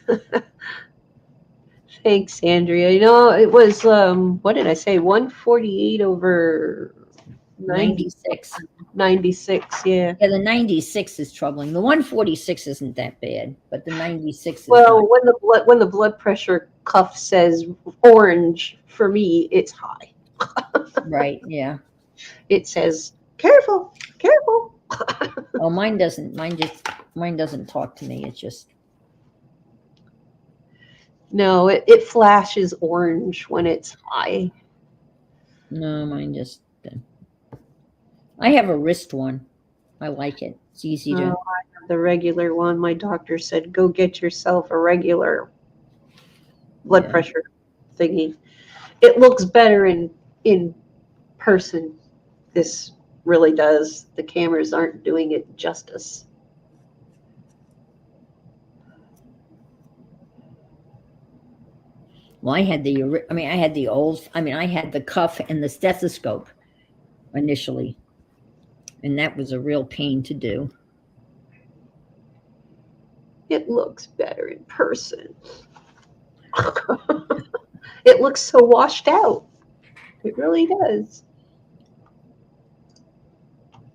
that. Thanks, Andrea. You know, it was, what did I say? 148 over 96. 96, yeah. Yeah, the 96 is troubling. The 146 isn't that bad, but the 96 is Well, not. when the blood pressure cuff says orange, for me, it's high. Right, yeah. It says, careful, careful. Oh, mine doesn't. Mine doesn't talk to me. It's just. No, it flashes orange when it's high. No, mine just. I have a wrist one. I like it. It's easy to. I have the regular one. My doctor said, go get yourself a regular blood Yeah. pressure thingy. It looks better in person. This really does. The cameras aren't doing it justice. Well, I had the cuff and the stethoscope initially, and that was a real pain to do. It looks better in person. It looks so washed out. It really does.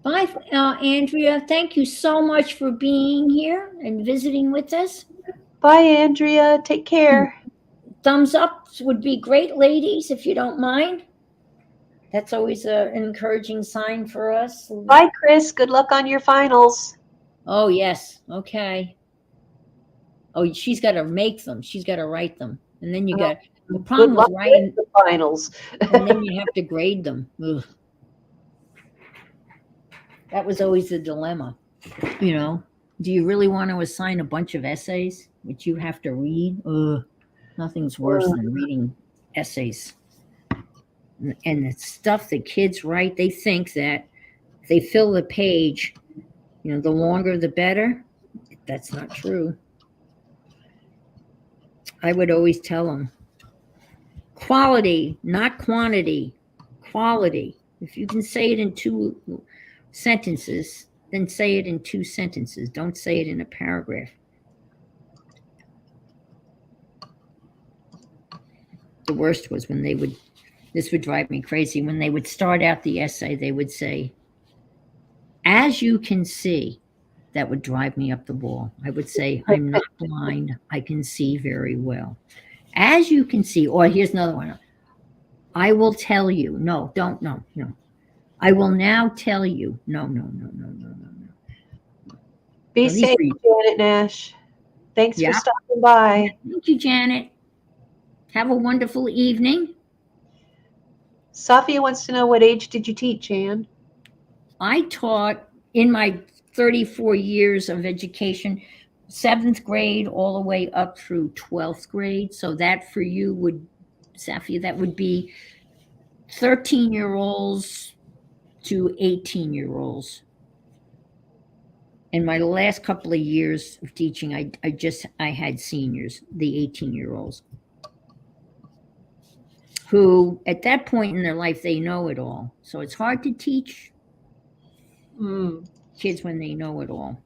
Bye, Andrea. Thank you so much for being here and visiting with us. Bye, Andrea. Take care. Thumbs up would be great, ladies, if you don't mind. That's always an encouraging sign for us. Bye, Chris. Good luck on your finals. Oh, yes. Okay. Oh, she's got to make them. She's got to write them. And then you got the Good problem luck with writing, with the finals. and then you have to grade them. Ugh. That was always the dilemma. You know, do you really want to assign a bunch of essays which you have to read? Ugh. Nothing's worse than reading essays. And the stuff the kids write, they think that if they fill the page, you know, the longer the better. That's not true. I would always tell them, quality, not quantity, quality. If you can say it in 2 sentences, then say it in 2 sentences. Don't say it in a paragraph. The worst was when this would drive me crazy, when they would start out the essay, they would say, as you can see. That would drive me up the wall. I would say, I'm not blind. I can see very well. As you can see, or here's another one. I will tell you. No, don't, no. I will now tell you. No. Be At least safe, read. Janet Nash. Thanks Yeah. for stopping by. Thank you, Janet. Have a wonderful evening. Safia wants to know, what age did you teach, Ann? I taught in my 34 years of education, 7th grade all the way up through 12th grade. So that for you would, Safia, that would be 13-year-olds to 18-year-olds. In my last couple of years of teaching, I had seniors, the 18-year-olds, who at that point in their life, they know it all. So it's hard to teach kids when they know it all.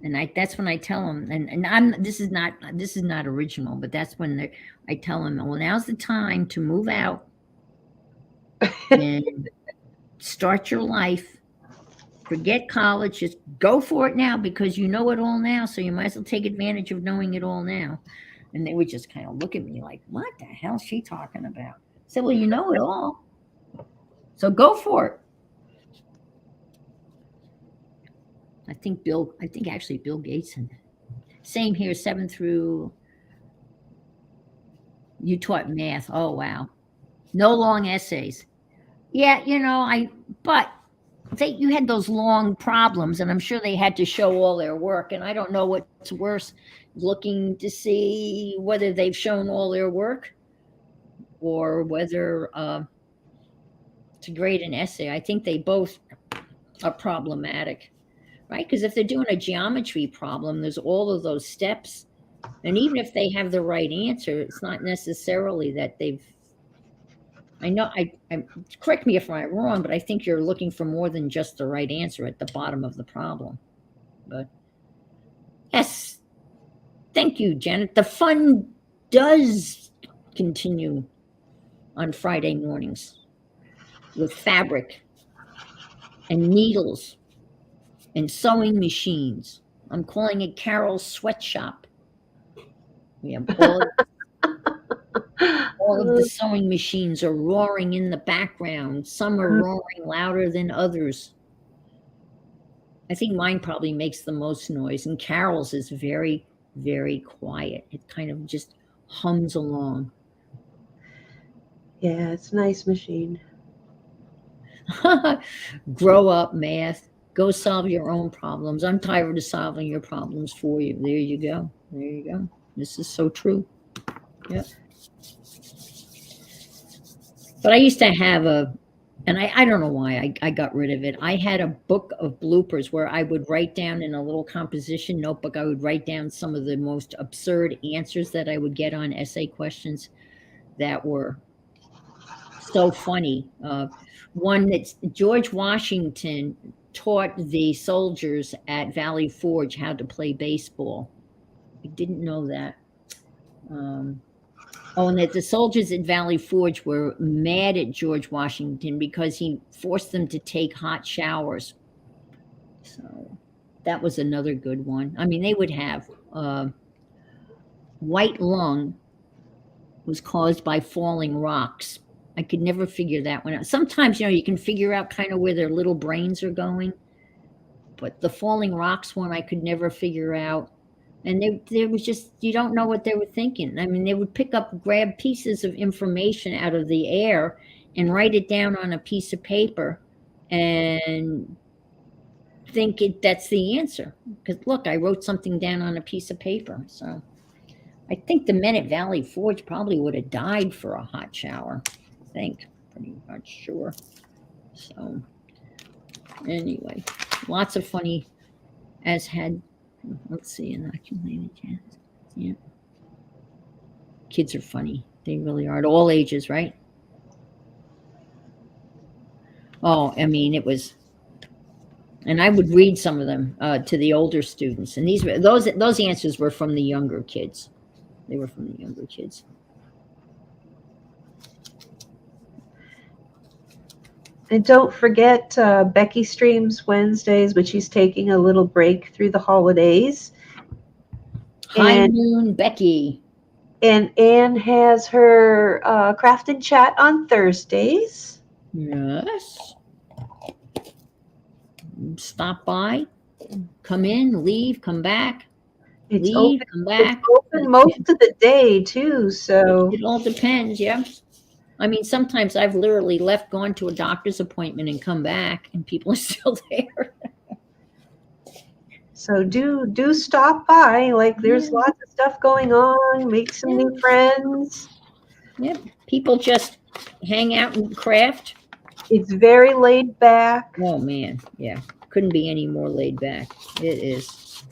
And that's when I tell them, and this is not original, but that's when I tell them, well, now's the time to move out and start your life Forget college. Just go for it now because you know it all now. So you might as well take advantage of knowing it all now. And they would just kind of look at me like, what the hell is she talking about? I said, well, you know it all. So go for it. I think actually Bill Gates and same here, 7 through, you taught math. Oh, wow. No long essays. Yeah, but you had those long problems, and I'm sure they had to show all their work. And I don't know what's worse, looking to see whether they've shown all their work or whether to grade an essay. I think they both are problematic, right? Because if they're doing a geometry problem, there's all of those steps. And even if they have the right answer, it's not necessarily that they've, I know, I correct me if I'm wrong, but I think you're looking for more than just the right answer at the bottom of the problem. But yes, thank you, Janet. The fun does continue on Friday mornings with fabric and needles and sewing machines. I'm calling it Carol's Sweatshop. We have all of the sewing machines are roaring in the background. Some are roaring louder than others. I think mine probably makes the most noise, and Carol's is very, very quiet. It kind of just hums along. Yeah, it's a nice machine. Grow up, math. Go solve your own problems. I'm tired of solving your problems for you. There you go. There you go. This is so true. Yep. But I used to have and I don't know why I got rid of it. I had a book of bloopers where I would write down in a little composition notebook, I would write down some of the most absurd answers that I would get on essay questions that were so funny. One that George Washington taught the soldiers at Valley Forge how to play baseball. I didn't know that. And that the soldiers at Valley Forge were mad at George Washington because he forced them to take hot showers. So that was another good one. I mean, they would have white lung was caused by falling rocks. I could never figure that one out. Sometimes, you can figure out kind of where their little brains are going. But the falling rocks one, I could never figure out. And there was just, you don't know what they were thinking. I mean, they would grab pieces of information out of the air and write it down on a piece of paper and think that's the answer. Because look, I wrote something down on a piece of paper. So I think the men at Valley Forge probably would have died for a hot shower. I think, pretty much sure. So anyway, lots of funny, let's see, inoculated cats. Yeah. Kids are funny. They really are at all ages, right? Oh, I mean, it was, and I would read some of them to the older students. And those answers were from the younger kids. They were from the younger kids. And don't forget Becky streams Wednesdays, but she's taking a little break through the holidays. High Noon Becky. And Anne has her Craft and Chat on Thursdays. Yes. Stop by, come in, leave, come back. It's leave, open, come back. It's open most of the day too, so it all depends. Yeah. I mean, sometimes I've literally gone to a doctor's appointment and come back and people are still there. So do stop by. Like there's lots of stuff going on. Make some new friends. Yeah. People just hang out and craft. It's very laid back. Oh man. Yeah. Couldn't be any more laid back. It is.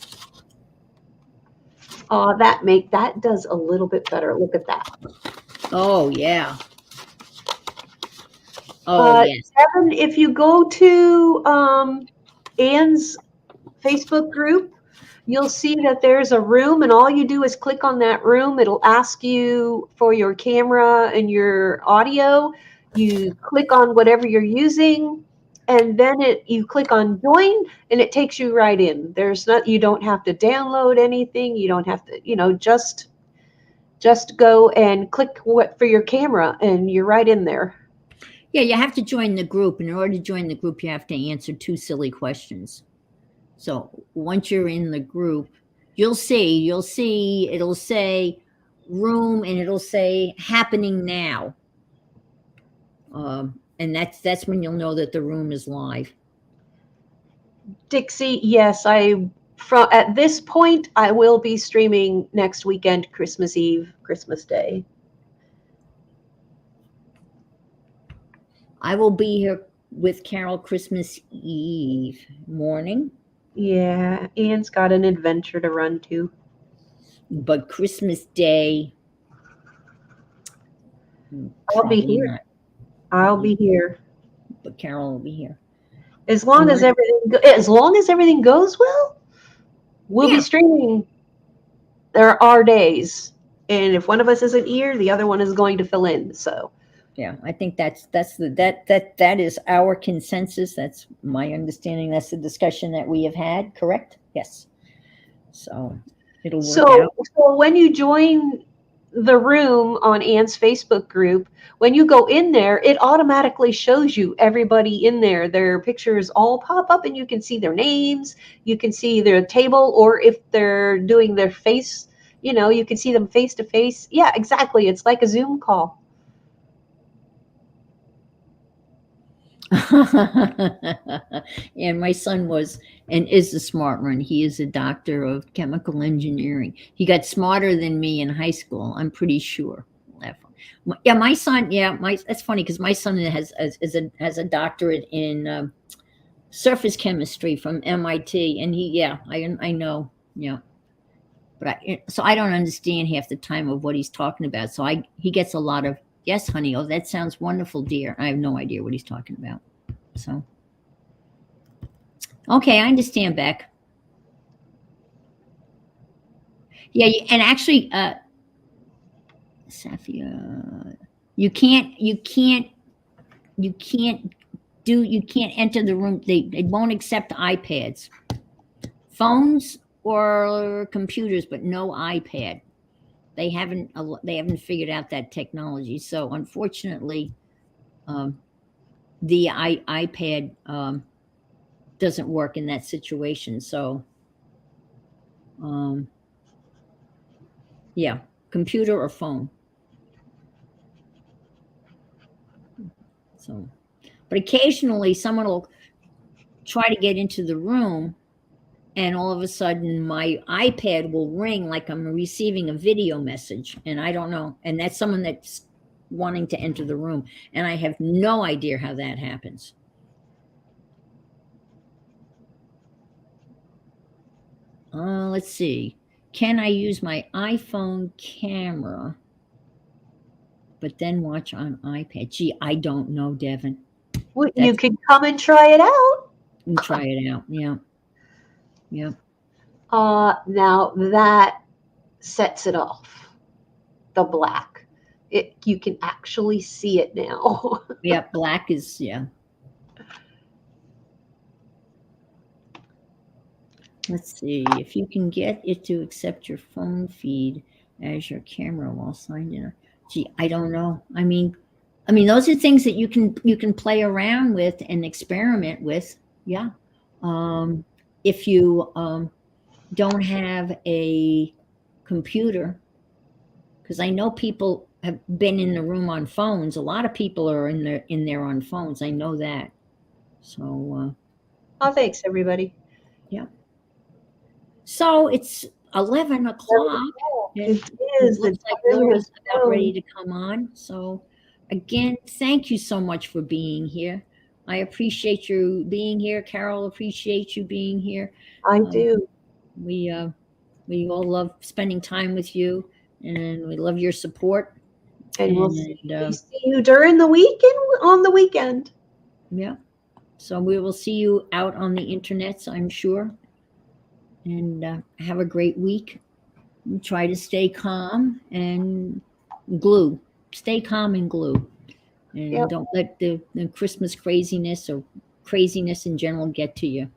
Oh, that does a little bit better. Look at that. Oh yeah. Oh, yes. Evan, if you go to Anne's Facebook group, you'll see that there's a room, and all you do is click on that room. It'll ask you for your camera and your audio. You click on whatever you're using, and then you click on join, and it takes you right in. You don't have to download anything. You don't have to, just go and click for your camera, and you're right in there. Yeah, you have to join the group. And in order to join the group, you have to answer 2 silly questions. So once you're in the group, you'll see, it'll say room and it'll say happening now. And that's when you'll know that the room is live. Dixie, yes, at this point, I will be streaming next weekend, Christmas Eve, Christmas Day. I will be here with Carol Christmas Eve morning. Yeah, Anne's got an adventure to run to. But Christmas Day, I'll be probably here. not, I'll be here. but Carol will be here. As long as everything goes well, we'll Yeah. be streaming. There are days, and if one of us isn't here, the other one is going to fill in. So Yeah, I think that is our consensus. That's my understanding. That's the discussion that we have had, correct? Yes. So it'll work out. So when you join the room on Anne's Facebook group, when you go in there, it automatically shows you everybody in there. Their pictures all pop up, and you can see their names. You can see their table, or if they're doing their face, you can see them face to face. Yeah, exactly. It's like a Zoom call. And my son was and is a smart one. He is a doctor of chemical engineering. He got smarter than me in high school, I'm pretty sure. Yeah, my son. Yeah, that's funny because my son has a doctorate in surface chemistry from MIT, and I know. Yeah, but I don't understand half the time of what he's talking about. So he gets a lot of, yes, honey. Oh, that sounds wonderful, dear. I have no idea what he's talking about. So, okay, I understand, Beck. Yeah, and actually, Safia, you can't enter the room. They won't accept iPads, phones, or computers, but no iPad. They haven't figured out that technology. So unfortunately, the iPad doesn't work in that situation. So, yeah, computer or phone. So, but occasionally someone will try to get into the room, and all of a sudden my iPad will ring like I'm receiving a video message, and I don't know. And that's someone that's wanting to enter the room, and I have no idea how that happens. Let's see. Can I use my iPhone camera, but then watch on iPad? Gee, I don't know, Devin. Well, you can come and try it out. And try it out. Yeah. Yeah. Now that sets it off. The black. You can actually see it now. Yeah, black is, yeah. Let's see if you can get it to accept your phone feed as your camera while signed in. Gee, I don't know. I mean, those are things that you can play around with and experiment with. Yeah. If you don't have a computer, because I know people have been in the room on phones. A lot of people are in there on phones. I know that. So. Oh, thanks, everybody. Yeah. So it's 11 o'clock. It is. It looks like Laura's about ready to come on. So again, thank you so much for being here. I appreciate you being here. Carol, appreciate you being here. I do. We all love spending time with you, and we love your support. And we'll see you during the week and on the weekend. Yeah. So we will see you out on the internet, I'm sure. And have a great week. Try to stay calm and glue. Stay calm and glue. And don't let the Christmas craziness or craziness in general get to you.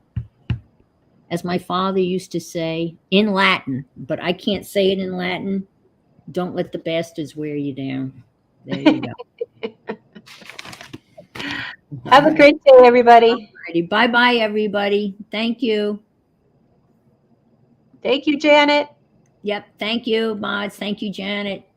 As my father used to say in Latin, but I can't say it in Latin. Don't let the bastards wear you down. There you go. Have a great day, everybody. Bye bye, everybody. Thank you. Thank you, Janet. Yep. Thank you, mods. Thank you, Janet.